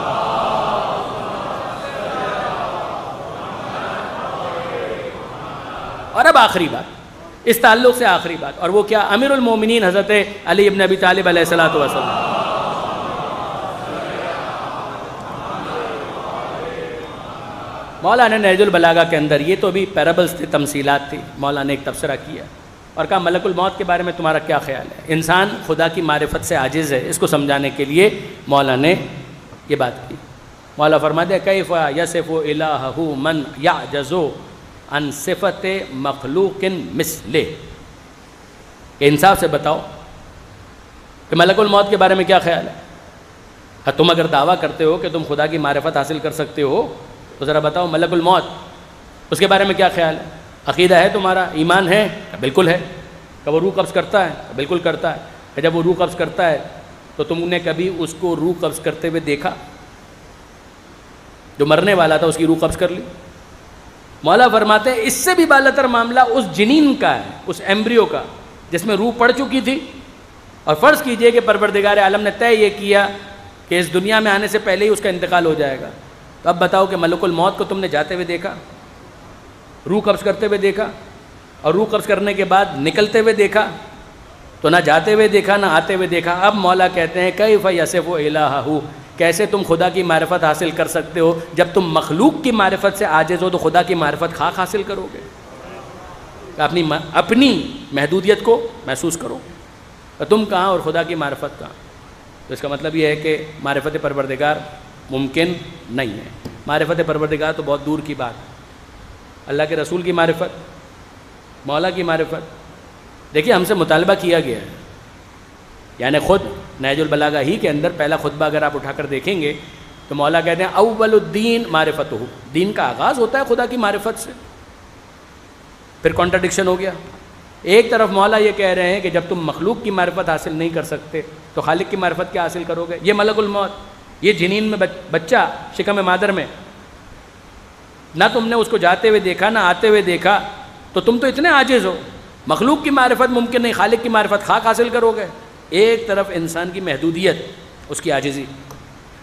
اور اب آخری بات، اس تعلق سے آخری بات، اور وہ کیا؟ امیر المومنین حضرت علی ابن ابی طالب علیہ السلام۔ مولانا نہج البلاغہ کے اندر یہ تو بھی پیرابلز تھے، تمثیلات تھی، مولانا نے ایک تبصرہ کیا اور کہا ملک الموت کے بارے میں تمہارا کیا خیال ہے؟ انسان خدا کی معرفت سے عاجز ہے، اس کو سمجھانے کے لیے مولانا نے یہ بات کی۔ مولا فرماتے ہیں کیف یصف الہہ من یعجز عن صفت مخلوق مثلہ، کہ انصاف سے بتاؤ کہ ملک الموت کے بارے میں کیا خیال ہے؟ تم اگر دعویٰ کرتے ہو کہ تم خدا کی معرفت حاصل کر سکتے ہو تو ذرا بتاؤ ملک الموت اس کے بارے میں کیا خیال ہے؟ عقیدہ ہے تمہارا؟ ایمان ہے؟ بالکل ہے۔ کہ وہ روح قبض کرتا ہے؟ بالکل کرتا ہے۔ کہ جب وہ روح قبض کرتا ہے تو تم نے کبھی اس کو روح قبض کرتے ہوئے دیکھا؟ جو مرنے والا تھا اس کی روح قبض کر لی. مولا فرماتے ہیں اس سے بھی بالاتر معاملہ اس جنین کا ہے, اس ایمبریو کا جس میں روح پڑ چکی تھی. اور فرض کیجئے کہ پروردگار عالم نے طے یہ کیا کہ اس دنیا میں آنے سے پہلے ہی اس کا انتقال ہو جائے گا, تو اب بتاؤ کہ ملک الموت کو تم نے جاتے ہوئے دیکھا, روح قبض کرتے ہوئے دیکھا, اور روح قبض کرنے کے بعد نکلتے ہوئے دیکھا؟ تو نہ جاتے ہوئے دیکھا نہ آتے ہوئے دیکھا. اب مولا کہتے ہیں کیف یصف الہہ, کیسے تم خدا کی معرفت حاصل کر سکتے ہو جب تم مخلوق کی معرفت سے عاجز ہو, تو خدا کی معرفت خاک حاصل کرو گے؟ اپنی محدودیت کو محسوس کرو, تو تم کہاں اور خدا کی معرفت کہاں؟ تو اس کا مطلب یہ ہے کہ معرفت پروردگار ممکن نہیں ہے. معرفت پروردگار تو بہت دور کی بات ہے. اللہ کے رسول کی معرفت, مولا کی معرفت, دیکھیے ہم سے مطالبہ کیا گیا ہے. یعنی خود نہج البلاغہ ہی کے اندر پہلا خطبہ اگر آپ اٹھا کر دیکھیں گے تو مولا کہتے ہیں اول الدین معرفتہ, دین کا آغاز ہوتا ہے خدا کی معرفت سے. پھر کانٹرڈکشن ہو گیا. ایک طرف مولا یہ کہہ رہے ہیں کہ جب تم مخلوق کی معرفت حاصل نہیں کر سکتے تو خالق کی معرفت کیا حاصل کرو گے؟ یہ ملک الموت, یہ جنین میں بچہ شکم مادر میں, نہ تم نے اس کو جاتے ہوئے دیکھا نہ آتے ہوئے دیکھا, تو تم تو اتنے عاجز ہو, مخلوق کی معرفت ممکن نہیں, خالق کی معرفت خاک حاصل کرو گے. ایک طرف انسان کی محدودیت, اس کی عاجزی,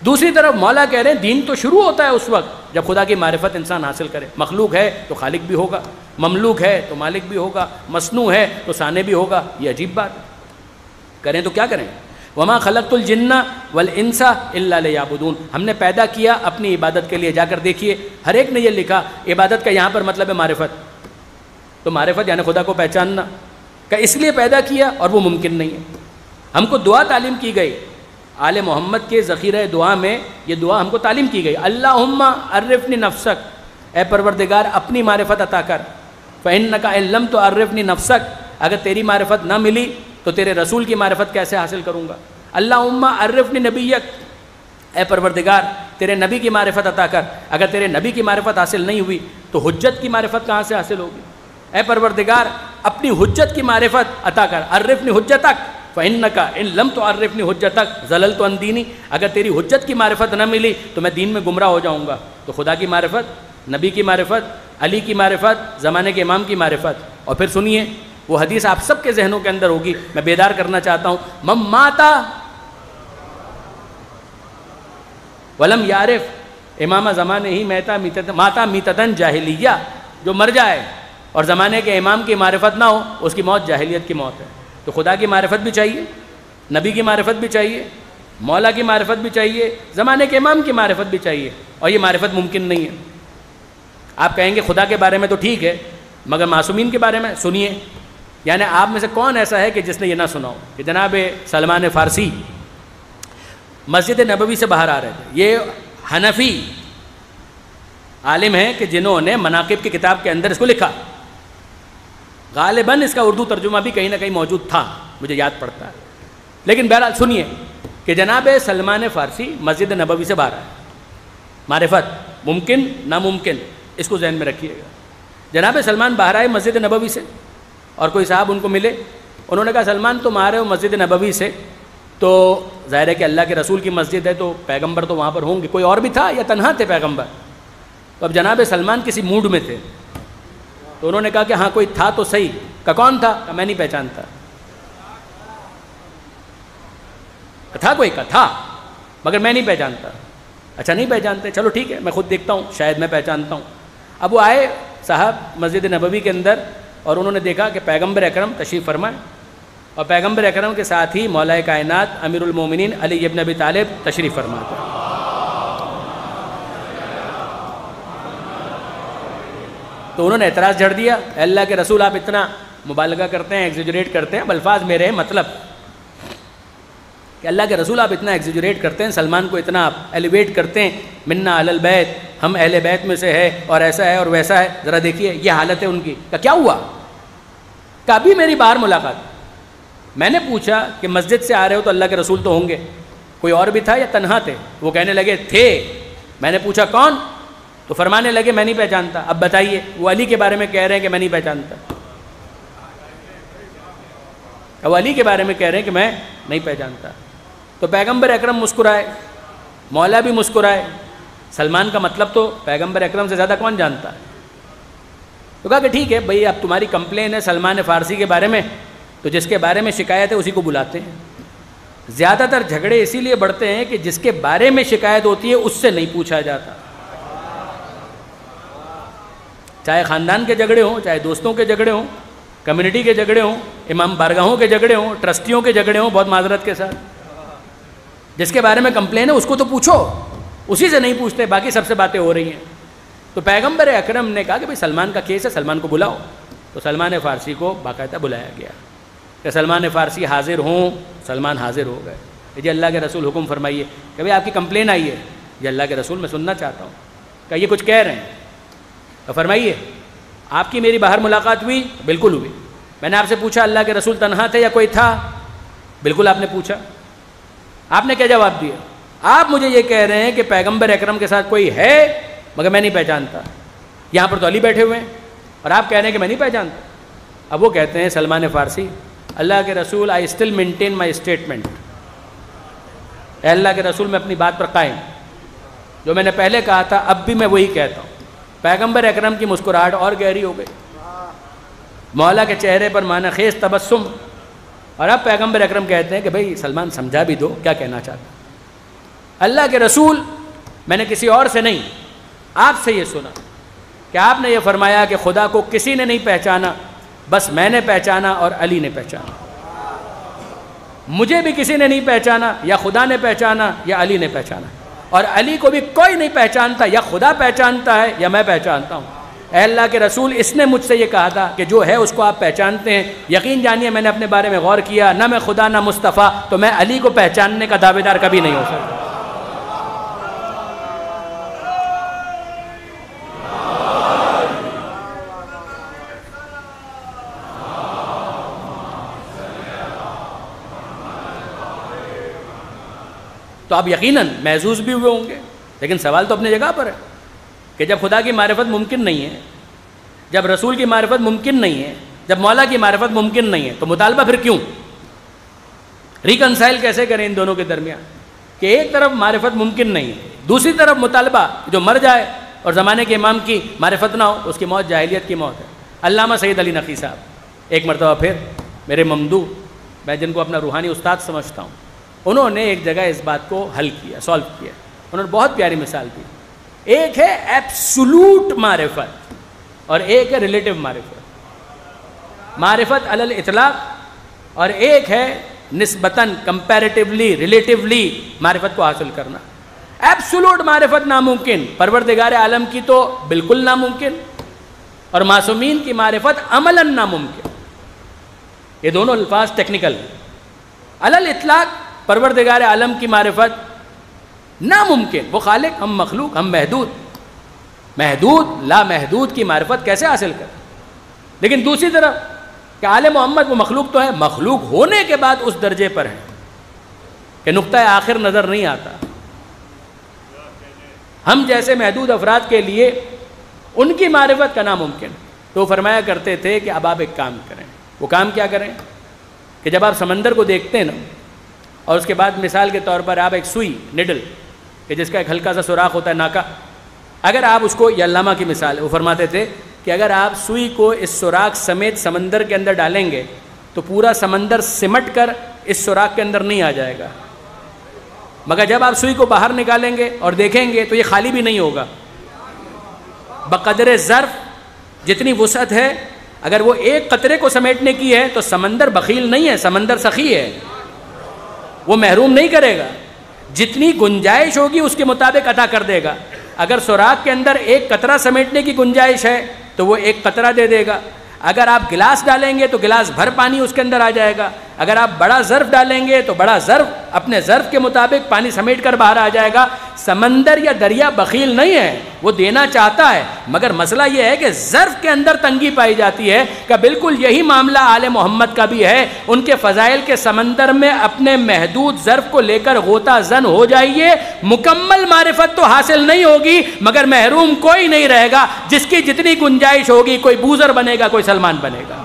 دوسری طرف مولا کہہ رہے ہیں دین تو شروع ہوتا ہے اس وقت جب خدا کی معرفت انسان حاصل کرے. مخلوق ہے تو خالق بھی ہوگا, مملوک ہے تو مالک بھی ہوگا, مصنوع ہے تو صانع بھی ہوگا. یہ عجیب بات ہے. کریں تو کیا کریں؟ وما خلقت الجن والانس الا لیعبدون, ہم نے پیدا کیا اپنی عبادت کے لیے. جا کر دیکھیے ہر ایک نے یہ لکھا عبادت کا یہاں پر مطلب ہے معرفت. تو معرفت یعنی خدا کو پہچاننا, کہ اس لیے پیدا کیا اور وہ ممکن نہیں ہے. ہم کو دعا تعلیم کی گئی, آل محمد کے ذخیرہ دعا میں یہ دعا ہم کو تعلیم کی گئی, اللہم عرفنی نفسک, اے پروردگار اپنی معرفت عطا کر. فإنک ان لم تعرفنی نفسک, اگر تیری معرفت نہ ملی تو تیرے رسول کی معرفت کیسے حاصل کروں گا؟ اللہم عرفنی نبیک, اے پروردگار تیرے نبی کی معرفت عطا کر. اگر تیرے نبی کی معرفت حاصل نہیں ہوئی تو حجت کی معرفت کہاں سے حاصل ہوگی؟ اے پروردگار اپنی حجت کی معرفت عطا کر. عرفنی حجتک فإنک ان لم تعرفنی حجتک ضللت عن دینی, اگر تیری حجت کی معرفت نہ ملی تو میں دین میں گمراہ ہو جاؤں گا. تو خدا کی معرفت, نبی کی معرفت, علی کی معرفت, زمانے کے امام کی معرفت. اور پھر سنیے وہ حدیث آپ سب کے ذہنوں کے اندر ہوگی, میں بیدار کرنا چاہتا ہوں. من ماتا ولم یعرف امام زمانے ہی ماتا میتتن جاہلیہ, جو مر جائے اور زمانے کے امام کی معرفت نہ ہو اس کی موت جاہلیت کی موت ہے. تو خدا کی معرفت بھی چاہیے, نبی کی معرفت بھی چاہیے, مولا کی معرفت بھی چاہیے, زمانے کے امام کی معرفت بھی چاہیے, اور یہ معرفت ممکن نہیں ہے. آپ کہیں گے خدا کے بارے میں تو ٹھیک ہے مگر معصومین کے بارے میں سنیے. یعنی آپ میں سے کون ایسا ہے کہ جس نے یہ نہ سنا ہو کہ جناب سلمان فارسی مسجد نبوی سے باہر آ رہے تھے. یہ حنفی عالم ہیں کہ جنہوں نے مناقب کی کتاب کے اندر اس کو لکھا. غالباً اس کا اردو ترجمہ بھی کہیں نہ کہیں موجود تھا, مجھے یاد پڑتا ہے. لیکن بہرحال سنیے کہ جناب سلمان فارسی مسجد نبوی سے باہر آئے. معرفت ممکن ناممکن اس کو ذہن میں رکھیے گا. جناب سلمان باہر آئے مسجد نبوی سے, اور کوئی صاحب ان کو ملے, انہوں نے کہا سلمان تم آ رہے ہو مسجد نبوی سے, تو ظاہر ہے کہ اللہ کے رسول کی مسجد ہے تو پیغمبر تو وہاں پر ہوں گے. کوئی اور بھی تھا یا تنہا تھے پیغمبر؟ تو اب جناب سلمان کسی موڈ میں تھے, تو انہوں نے کہا کہ ہاں کوئی تھا تو صحیح. کہ کون تھا؟ کہ میں نہیں پہچانتا. تھا کوئی, کا تھا مگر میں نہیں پہچانتا. اچھا نہیں پہچانتے, چلو ٹھیک ہے میں خود دیکھتا ہوں شاید میں پہچانتا ہوں. اب وہ آئے صاحب مسجد نبوی کے اندر, اور انہوں نے دیکھا کہ پیغمبر اکرم تشریف فرمائے, اور پیغمبر اکرم کے ساتھ ہی مولا کائنات امیر المومنین علی ابن ابی طالب تشریف فرماتے. تو انہوں نے اعتراض جھڑ دیا, اے اللہ کے رسول آپ اتنا مبالغہ کرتے ہیں, ایگزیجریٹ کرتے ہیں. اب الفاظ میرے ہیں, مطلب کہ اللہ کے رسول آپ اتنا ایگزیجریٹ کرتے ہیں, سلمان کو اتنا آپ ایلیویٹ کرتے ہیں, منا اہل البیت, ہم اہل بیت میں سے ہے اور ایسا ہے اور ویسا ہے. ذرا دیکھیے یہ حالت ہے ان کی. کہ کیا ہوا؟ کہ ابھی میری باہر ملاقات, میں نے پوچھا کہ مسجد سے آ رہے ہو تو اللہ کے رسول تو ہوں گے, کوئی اور بھی تھا یا تنہا تھے؟ وہ کہنے لگے تھے. میں نے پوچھا کون؟ تو فرمانے لگے میں نہیں پہچانتا. اب بتائیے, وہ علی کے بارے میں کہہ رہے ہیں کہ میں نہیں پہچانتا. وہ علی کے بارے میں کہہ رہے ہیں کہ میں نہیں پہچانتا. تو پیغمبر اکرم مسکرائے, مولا بھی مسکرائے. سلمان کا مطلب تو پیغمبر اکرم سے زیادہ کون جانتا ہے؟ تو کہا کہ ٹھیک ہے بھئی, اب تمہاری کمپلین ہے سلمان فارسی کے بارے میں, تو جس کے بارے میں شکایت ہے اسی کو بلاتے ہیں. زیادہ تر جھگڑے اسی لیے بڑھتے ہیں کہ جس کے بارے میں شکایت ہوتی ہے اس سے نہیں پوچھا جاتا. چاہے خاندان کے جھگڑے ہوں, چاہے دوستوں کے جھگڑے ہوں, کمیونٹی کے جھگڑے ہوں, امام بارگاہوں کے جھگڑے ہوں, ٹرسٹیوں کے جھگڑے ہوں, بہت معذرت کے ساتھ, جس کے بارے میں کمپلین ہے اس کو تو پوچھو, اسی سے نہیں پوچھتے, باقی سب سے باتیں ہو رہی ہیں. تو پیغمبر اکرم نے کہا کہ بھئی سلمان کا کیس ہے, سلمان کو بلاؤ. تو سلمان فارسی کو باقاعدہ بلایا گیا کہ سلمان فارسی حاضر ہوں. سلمان حاضر ہو گئے. جی اللہ کے رسول حکم فرمائیے کہ بھئی آپ کی کمپلین آئی ہے. جی اللہ کے رسول میں سننا چاہتا ہوں. کہ یہ کچھ کہہ رہے ہیں, تو فرمائیے آپ کی میری باہر ملاقات ہوئی؟ بالکل ہوئی. میں نے آپ سے پوچھا اللہ کے رسول تنہا تھے یا کوئی تھا؟ بالکل آپ نے پوچھا. آپ نے کیا جواب دیا؟ آپ مجھے یہ کہہ رہے ہیں کہ پیغمبر اکرم کے ساتھ کوئی ہے مگر میں نہیں پہچانتا. یہاں پر تو علی بیٹھے ہوئے ہیں اور آپ کہہ رہے ہیں کہ میں نہیں پہچانتا. اب وہ کہتے ہیں سلمان فارسی, اللہ کے رسول I still maintain my statement. اے اللہ کے رسول میں اپنی بات پر قائم, جو میں نے پہلے کہا تھا اب بھی میں وہی کہتا ہوں. پیغمبر اکرم کی مسکراہٹ اور گہری ہو گئی, مولا کے چہرے پر معنی خیز تبسم. اور اب پیغمبر اکرم کہتے ہیں کہ بھئی سلمان سمجھا بھی دو کیا کہنا چاہتا. اللہ کے رسول میں نے کسی اور سے نہیں آپ سے یہ سنا کہ آپ نے یہ فرمایا کہ خدا کو کسی نے نہیں پہچانا, بس میں نے پہچانا اور علی نے پہچانا. مجھے بھی کسی نے نہیں پہچانا, یا خدا نے پہچانا یا علی نے پہچانا. اور علی کو بھی کوئی نہیں پہچانتا, یا خدا پہچانتا ہے یا میں پہچانتا ہوں. اے اللہ کے رسول اس نے مجھ سے یہ کہا تھا کہ جو ہے اس کو آپ پہچانتے ہیں. یقین جانیے میں نے اپنے بارے میں غور کیا, نہ میں خدا نہ مصطفیٰ, تو میں علی کو پہچاننے کا دعوے دار کبھی نہیں ہو سکتا. تو آپ یقیناً محظوظ بھی ہوئے ہوں گے, لیکن سوال تو اپنی جگہ پر ہے کہ جب خدا کی معرفت ممکن نہیں ہے, جب رسول کی معرفت ممکن نہیں ہے, جب مولا کی معرفت ممکن نہیں ہے, تو مطالبہ پھر کیوں؟ ریکنسائل کیسے کریں ان دونوں کے درمیان کہ ایک طرف معرفت ممکن نہیں ہے, دوسری طرف مطالبہ جو مر جائے اور زمانے کے امام کی معرفت نہ ہو اس کی موت جاہلیت کی موت ہے. علامہ سید علی نقی صاحب ایک مرتبہ پھر میرے ممدوح, میں جن کو اپنا روحانی استاد سمجھتا ہوں, انہوں نے ایک جگہ اس بات کو حل کیا, سالو کیا. انہوں نے بہت پیاری مثال دی. ایک ہے ایبسولوٹ معرفت اور ایک ہے ریلیٹیو معرفت. معرفت علی الاطلاق, اور ایک ہے نسبتاً کمپیریٹیولی ریلیٹیولی معرفت کو حاصل کرنا. ایبسولوٹ معرفت ناممکن, پروردگار عالم کی تو بالکل ناممکن, اور معصومین کی معرفت عملاً ناممکن. یہ دونوں الفاظ ٹیکنیکل ہیں. علی الاطلاق پروردگار عالم کی معرفت ناممکن, وہ خالق, ہم مخلوق, ہم محدود. محدود لا محدود کی معرفت کیسے حاصل کریں؟ لیکن دوسری طرف کہ آل محمد وہ مخلوق تو ہے, مخلوق ہونے کے بعد اس درجے پر ہے کہ نقطہ آخر نظر نہیں آتا. ہم جیسے محدود افراد کے لیے ان کی معرفت کا ناممکن. تو وہ فرمایا کرتے تھے کہ اب آپ ایک کام کریں. وہ کام کیا کریں کہ جب آپ سمندر کو دیکھتے ہیں نا, اور اس کے بعد مثال کے طور پر آپ ایک سوئی نڈل کہ جس کا ایک ہلکا سا سوراخ ہوتا ہے ناکا, اگر آپ اس کو, یہ علامہ کی مثال ہے, وہ فرماتے تھے کہ اگر آپ سوئی کو اس سوراخ سمیت سمندر کے اندر ڈالیں گے تو پورا سمندر سمٹ کر اس سوراخ کے اندر نہیں آ جائے گا, مگر جب آپ سوئی کو باہر نکالیں گے اور دیکھیں گے تو یہ خالی بھی نہیں ہوگا. بقدر ظرف جتنی وسعت ہے, اگر وہ ایک قطرے کو سمیٹنے کی ہے تو سمندر بخیل نہیں ہے, سمندر سخی ہے, وہ محروم نہیں کرے گا. جتنی گنجائش ہوگی اس کے مطابق عطا کر دے گا. اگر سوراخ کے اندر ایک قطرہ سمیٹنے کی گنجائش ہے تو وہ ایک قطرہ دے دے گا. اگر آپ گلاس ڈالیں گے تو گلاس بھر پانی اس کے اندر آ جائے گا. اگر آپ بڑا ظرف ڈالیں گے تو بڑا ظرف اپنے ظرف کے مطابق پانی سمیٹ کر باہر آ جائے گا. سمندر یا دریا بخیل نہیں ہے, وہ دینا چاہتا ہے, مگر مسئلہ یہ ہے کہ ظرف کے اندر تنگی پائی جاتی ہے. کہ بالکل یہی معاملہ آل محمد کا بھی ہے. ان کے فضائل کے سمندر میں اپنے محدود ظرف کو لے کر غوطہ زن ہو جائیے, مکمل معرفت تو حاصل نہیں ہوگی, مگر محروم کوئی نہیں رہے گا. جس کی جتنی گنجائش ہوگی, کوئی بوزر بنے گا, کوئی سلمان بنے گا.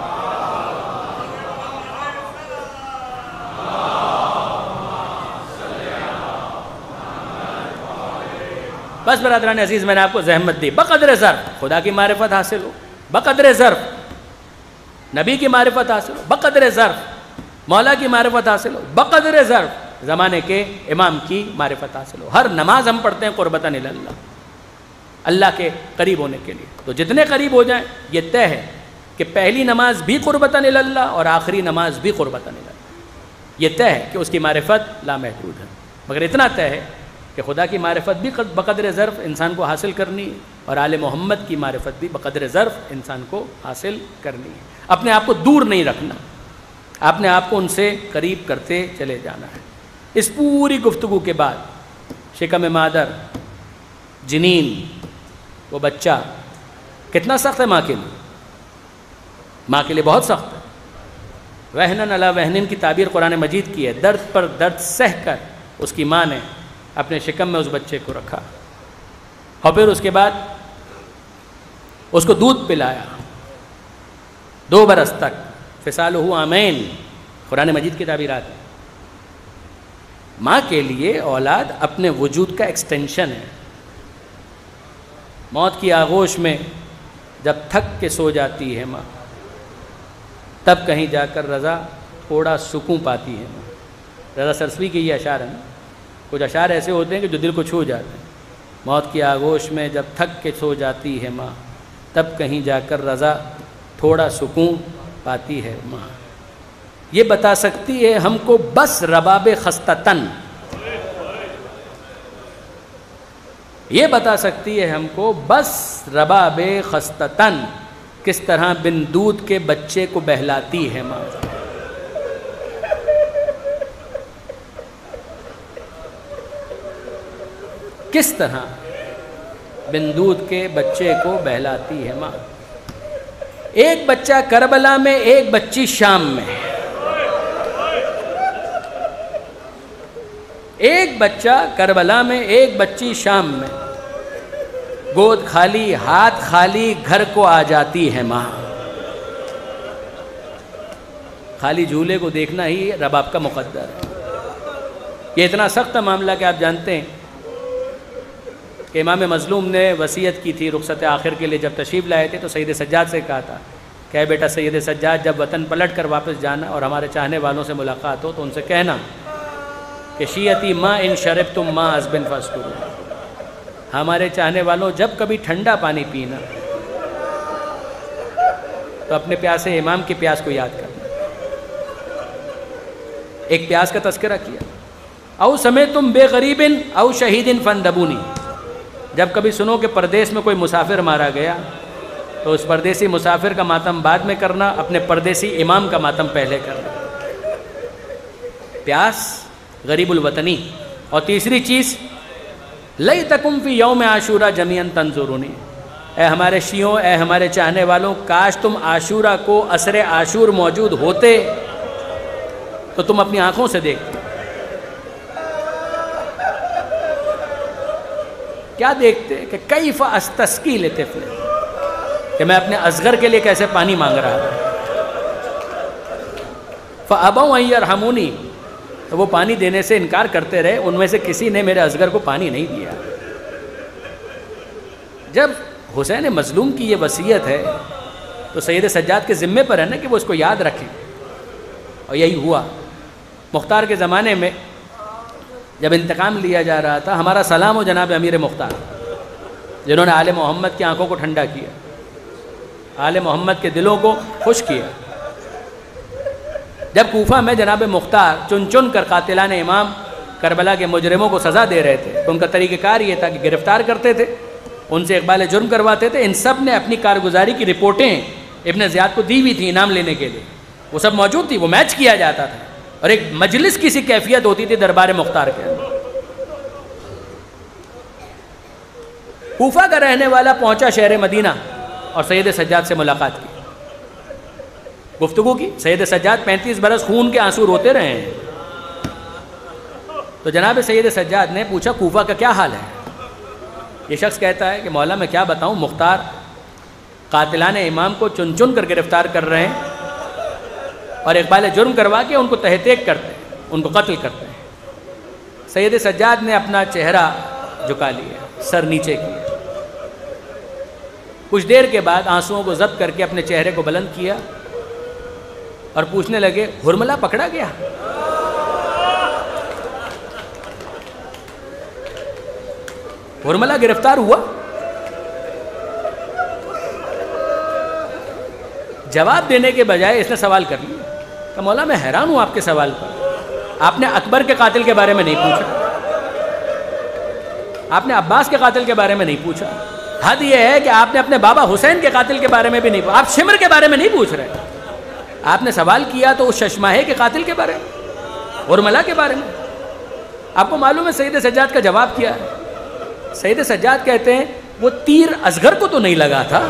بس برادران عزیز، میں نے آپ کو زحمت دی، بقدر ظرف خدا کی معرفت حاصل ہو، بقدر ظرف نبی کی معرفت حاصل ہو، بقدر ظرف مولا کی معرفت حاصل ہو، بقدر ظرف زمانے کے امام کی معرفت حاصل ہو۔ ہر نماز ہم پڑھتے ہیں قربتاً الی اللہ، اللہ کے قریب ہونے کے لیے، تو جتنے قریب ہو جائیں یہ طے ہے کہ پہلی نماز بھی قربتاً الی اللہ اور آخری نماز بھی قربتاً الی اللہ، یہ طے ہے کہ اس کی معرفت لامحدود ہے۔ مگر اتنا طے ہے کہ خدا کی معرفت بھی بقدر ظرف انسان کو حاصل کرنی ہے، اور آل محمد کی معرفت بھی بقدر ظرف انسان کو حاصل کرنی ہے۔ اپنے آپ کو دور نہیں رکھنا، اپنے آپ کو ان سے قریب کرتے چلے جانا ہے۔ اس پوری گفتگو کے بعد شکم مادر، جنین، وہ بچہ کتنا سخت ہے ماں کے لیے، ماں کے لیے بہت سخت ہے۔ وہنن علی وہنن کی تعبیر قرآن مجید کی ہے، درد پر درد سہ کر اس کی ماں نے اپنے شکم میں اس بچے کو رکھا، اور پھر اس کے بعد اس کو دودھ پلایا 2 برس تک، فصالہ عامین قرآن مجید کی تعبیرات ہیں۔ ماں کے لیے اولاد اپنے وجود کا ایکسٹینشن ہے۔ موت کی آغوش میں جب تھک کے سو جاتی ہے ماں، تب کہیں جا کر رضا تھوڑا سکون پاتی ہے ماں۔ رضا سرسوی کے یہ اشعار ہیں، کچھ اشعار ایسے ہوتے ہیں کہ جو دل کو چھو جاتے ہیں۔ موت کی آغوش میں جب تھک کے سو جاتی ہے ماں، تب کہیں جا کر رضا تھوڑا سکون پاتی ہے ماں۔ یہ بتا سکتی ہے ہم کو بس رباب خستہ تن، یہ بتا سکتی ہے ہم کو بس رباب خستہ تن، کس طرح بن دودھ کے بچے کو بہلاتی ہے ماں۔ کس طرح بن دودھ کے بچے کو بہلاتی ہے ماں۔ ایک بچہ کربلا میں، ایک بچی شام میں، ایک بچہ کربلا میں، ایک بچی شام میں، گود خالی ہاتھ خالی گھر کو آ جاتی ہے ماں۔ خالی جھولے کو دیکھنا ہی رباب کا مقدر ہے۔ یہ اتنا سخت معاملہ کہ آپ جانتے ہیں کہ امام مظلوم نے وصیت کی تھی رخصت آخر کے لیے، جب تشریف لائے تھے تو سید سجاد سے کہا تھا کہ اے بیٹا سید سجاد، جب وطن پلٹ کر واپس جانا اور ہمارے چاہنے والوں سے ملاقات ہو تو ان سے کہنا کہ شیعتی ماں ان شربتم ماء عذب فاذکروا، ہمارے چاہنے والوں جب کبھی ٹھنڈا پانی پینا تو اپنے پیاسے امام کی پیاس کو یاد کرنا۔ ایک پیاس کا تذکرہ کیا، او سمعتم بے غریب او شہید فاندبونی، جب کبھی سنو کہ پردیس میں کوئی مسافر مارا گیا تو اس پردیسی مسافر کا ماتم بعد میں کرنا، اپنے پردیسی امام کا ماتم پہلے کرنا۔ پیاس، غریب الوطنی، اور تیسری چیز لیتکم فی یوم عاشورا جمیعا تنظرونی، اے ہمارے شیعوں، اے ہمارے چاہنے والوں، کاش تم عاشورہ کو عصر عاشور موجود ہوتے تو تم اپنی آنکھوں سے دیکھتے۔ کیا دیکھتے کہ کیف استسقی لطفل، کہ میں اپنے اصغر کے لیے کیسے پانی مانگ رہا تھا۔ فابوا ان یرحمونی، تو وہ پانی دینے سے انکار کرتے رہے، ان میں سے کسی نے میرے اصغر کو پانی نہیں دیا۔ جب حسین مظلوم کی یہ وصیت ہے تو سید سجاد کے ذمے پر ہے نا کہ وہ اس کو یاد رکھیں، اور یہی ہوا۔ مختار کے زمانے میں جب انتقام لیا جا رہا تھا، ہمارا سلام ہو جناب امیر مختار، جنہوں نے آل محمد کی آنکھوں کو ٹھنڈا کیا، آل محمد کے دلوں کو خوش کیا۔ جب کوفہ میں جناب مختار چن چن کر قاتلان امام کربلا کے مجرموں کو سزا دے رہے تھے تو ان کا طریقہ کار یہ تھا کہ گرفتار کرتے تھے، ان سے اقبال جرم کرواتے تھے۔ ان سب نے اپنی کارگزاری کی رپورٹیں ابن زیاد کو دی ہوئی تھی انعام لینے کے لیے، وہ سب موجود تھی، وہ میچ کیا جاتا تھا، اور ایک مجلس کی سی کیفیت ہوتی تھی دربار مختار کے اندر۔ کوفہ کا رہنے والا پہنچا شہر مدینہ اور سید سجاد سے ملاقات کی، گفتگو کی۔ سید سجاد 35 برس خون کے آنسو روتے رہے ہیں، تو جناب سید سجاد نے پوچھا کوفہ کا کیا حال ہے؟ یہ شخص کہتا ہے کہ مولا میں کیا بتاؤں، مختار قاتلان امام کو چن چن کر گرفتار کر رہے ہیں اور اقبال جرم کروا کے ان کو تحقیق کرتے ہیں، ان کو قتل کرتے ہیں۔ سید سجاد نے اپنا چہرہ جھکا لیا، سر نیچے کیا. کچھ دیر کے بعد آنسوؤں کو ضبط کر کے اپنے چہرے کو بلند کیا اور پوچھنے لگے ہرملہ پکڑا گیا؟ ہرملہ گرفتار ہوا؟ جواب دینے کے بجائے اس نے سوال کر لیا کہ مولا میں حیران ہوں آپ کے سوال پر. آپ نے اکبر کے قاتل کے بارے میں نہیں پوچھا, آپ نے عباس کے قاتل کے بارے میں نہیں پوچھا. حد یہ ہے کہ آپ نے اپنے بابا حسین کے قاتل کے بارے میں بھی نہیں پوچھا. آپ شمر کے بارے میں نہیں پوچھ رہے. آپ نے سوال کیا تو اس ششماہے کے قاتل کے بارے میں, ہرملہ کے بارے میں. آپ کو معلوم ہے سید سجاد کا جواب کیا ہے؟ سید سجاد کہتے ہیں وہ تیر اصغر کو تو نہیں لگا تھا.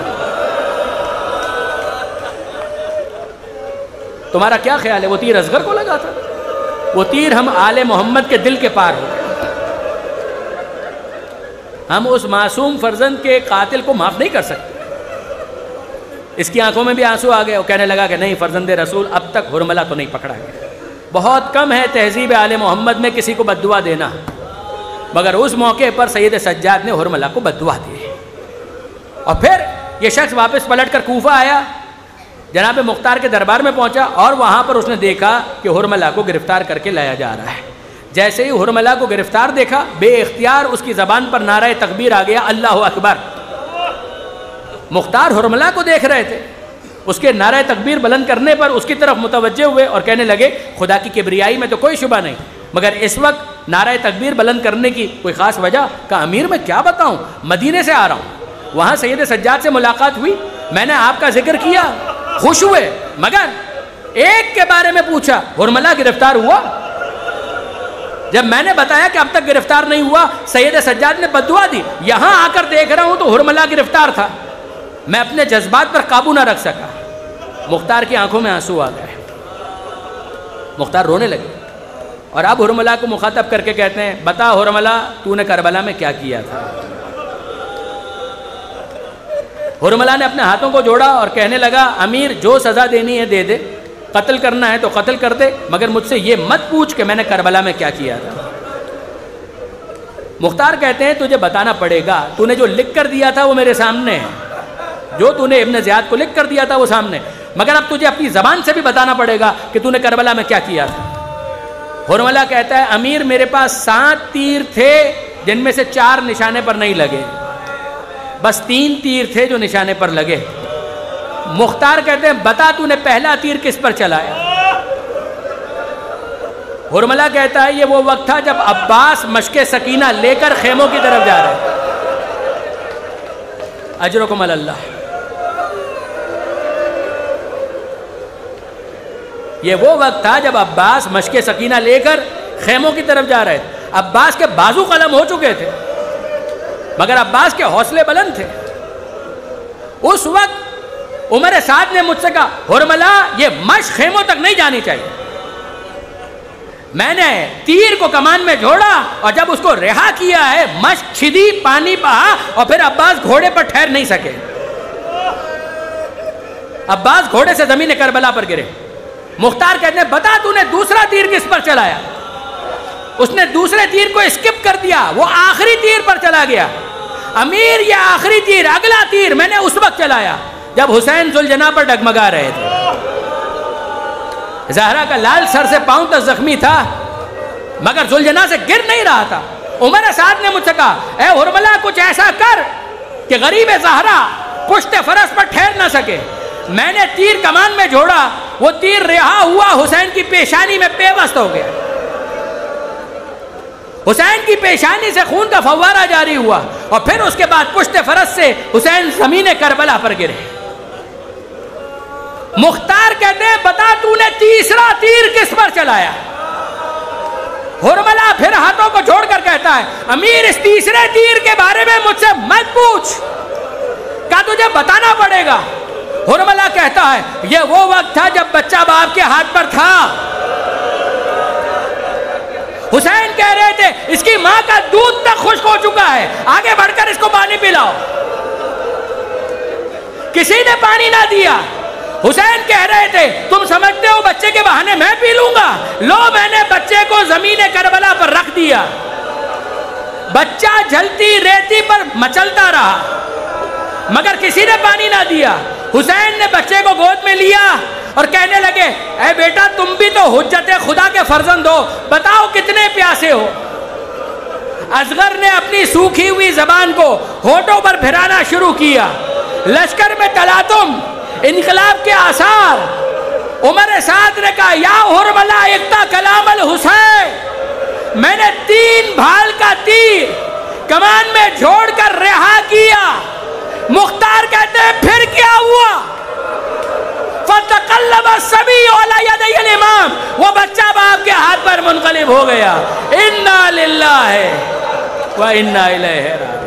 تمہارا کیا خیال ہے وہ تیر اصغر کو لگا تھا؟ وہ تیر ہم آل محمد کے دل کے پار ہو گئے. ہم اس معصوم فرزند کے قاتل کو معاف نہیں کر سکتے. اس کی آنکھوں میں بھی آنسو آ گئے اور کہنے لگا کہ نہیں, فرزند رسول اب تک ہرملہ تو نہیں پکڑا گیا. بہت کم ہے تہذیب آل محمد میں کسی کو بددعا دینا, مگر اس موقع پر سید سجاد نے ہرملہ کو بددعا دی. اور پھر یہ شخص واپس پلٹ کر کوفہ آیا, جناب مختار کے دربار میں پہنچا اور وہاں پر اس نے دیکھا کہ ہرملہ کو گرفتار کر کے لایا جا رہا ہے. جیسے ہی ہرملہ کو گرفتار دیکھا, بے اختیار اس کی زبان پر نعرہ تکبیر آ گیا, اللہ اکبر. مختار ہرملہ کو دیکھ رہے تھے, اس کے نعرہ تکبیر بلند کرنے پر اس کی طرف متوجہ ہوئے اور کہنے لگے خدا کی کبریائی میں تو کوئی شبہ نہیں, مگر اس وقت نعرہ تکبیر بلند کرنے کی کوئی خاص وجہ؟ کہ امیر میں کیا بتاؤں, مدینے سے آ رہا ہوں, وہاں سید سجاد سے ملاقات ہوئی, میں نے آپ کا ذکر کیا, خوش ہوئے, مگر ایک کے بارے میں پوچھا ہرملہ گرفتار ہوا؟ جب میں نے بتایا کہ اب تک گرفتار نہیں ہوا, سید سجاد نے بددعا دی. یہاں آ کر دیکھ رہا ہوں تو ہرملہ گرفتار تھا. میں اپنے جذبات پر قابو نہ رکھ سکا. مختار کی آنکھوں میں آنسو آ گئے, مختار رونے لگے اور اب ہرملہ کو مخاطب کر کے کہتے ہیں بتا ہرملہ تو نے کربلا میں کیا کیا تھا؟ ہرملہ نے اپنے ہاتھوں کو جوڑا اور کہنے لگا امیر جو سزا دینی ہے دے دے, قتل کرنا ہے تو قتل کر دے, مگر مجھ سے یہ مت پوچھ کہ میں نے کربلا میں کیا کیا تھا. مختار کہتے ہیں تجھے بتانا پڑے گا, تو نے جو لکھ کر دیا تھا وہ میرے سامنے ہے, جو تو نے ابن زیاد کو لکھ کر دیا تھا وہ سامنے, مگر اب تجھے اپنی زبان سے بھی بتانا پڑے گا کہ تو نے کربلا میں کیا کیا تھا. ہرملہ کہتا ہے امیر میرے پاس 7 تیر تھے جن میں سے 4 نشانے پر نہیں لگے, بس 3 تیر تھے جو نشانے پر لگے. مختار کہتے ہیں بتا تو نے پہلا تیر کس پر چلایا؟ ہرملہ کہتا ہے یہ وہ وقت تھا جب عباس مشق سکینہ لے کر خیموں کی طرف جا رہے. اجرکم اللہ. یہ وہ وقت تھا جب عباس مشق سکینہ لے کر خیموں کی طرف جا رہے تھے. عباس کے بازو قلم ہو چکے تھے, مگر عباس کے حوصلے بلند تھے. اس وقت عمر سعد نے مجھ سے کہا ہرملہ یہ مشق خیموں تک نہیں جانی چاہیے. میں نے تیر کو کمان میں جھوڑا اور جب اس کو رہا کیا ہے مشق چھدی, پانی بہا اور پھر عباس گھوڑے پر ٹھہر نہیں سکے. عباس گھوڑے سے زمین کربلا پر گرے. مختار کہتے ہیں بتا تو نے دوسرا تیر کس پر چلایا؟ اس نے دوسرے تیر کو اسکپ کر دیا, وہ آخری تیر پر چلا گیا. امیر یہ آخری تیر, اگلا تیر میں نے اس وقت چلایا جب حسین ذوالجناح پر ڈگمگا رہے تھے. زہرا کا لال سر سے پاؤں تک زخمی تھا مگر ذوالجناح سے گر نہیں رہا تھا. عمر سعد نے مجھ سے کہا اے ہرملہ کچھ ایسا کر کہ غریب زہرا پشت فرس پر ٹھہر نہ سکے. میں نے تیر کمان میں جھوڑا, وہ تیر رہا ہوا حسین کی پیشانی میں پیوست ہو گیا. حسین کی پیشانی سے خون کا فوارہ جاری ہوا اور پھر اس کے بعد پشت فرس سے حسین زمین کربلا پر گرے. مختار کہتے ہیں بتا تو نے تیسرا تیر کس پر چلایا؟ ہرملہ پھر ہاتھوں کو جوڑ کر کہتا ہے امیر اس تیسرے تیر کے بارے میں مجھ سے مت پوچھ, کیا تجھے بتانا پڑے گا. ہرملہ کہتا ہے یہ وہ وقت تھا جب بچہ باپ کے ہاتھ پر تھا. حسین کہہ رہے تھے اس کی ماں کا دودھ تک خشک ہو چکا ہے, آگے بڑھ کر اس کو پانی پلاؤ. کسی نے پانی نہ دیا. حسین کہہ رہے تھے تم سمجھتے ہو بچے کے بہانے میں پی لوں گا, لو میں نے بچے کو زمین کربلا پر رکھ دیا. بچہ جلتی ریتی پر مچلتا رہا مگر کسی نے پانی نہ دیا. حسین نے بچے کو گود میں لیا اور کہنے لگے اے بیٹا تم بھی تو حجت خدا کے فرزند ہو, بتاؤ کتنے پیاسے ہو. اصغر نے اپنی سوکھی ہوئی زبان کو ہونٹوں پر پھرانا شروع کیا. لشکر میں تلاطم, انقلاب کے آثار. عمر سعد نے کہا یا حرملا اقتا کلام الحسین, میں نے 3 بھال کا تیر کمان میں جھوڑ کر رہا کیا. مختار کہتے ہیں پھر کیا ہوا؟ فَتَقَلَّبَ الصَّبِيُّ عَلَى يَدَيِ الْإِمَامِ, وہ بچہ باپ کے ہاتھ پر منقلب ہو گیا. اِنَّا لِلَّهِ وَإِنَّا إِلَيْهِ راجعُونَ.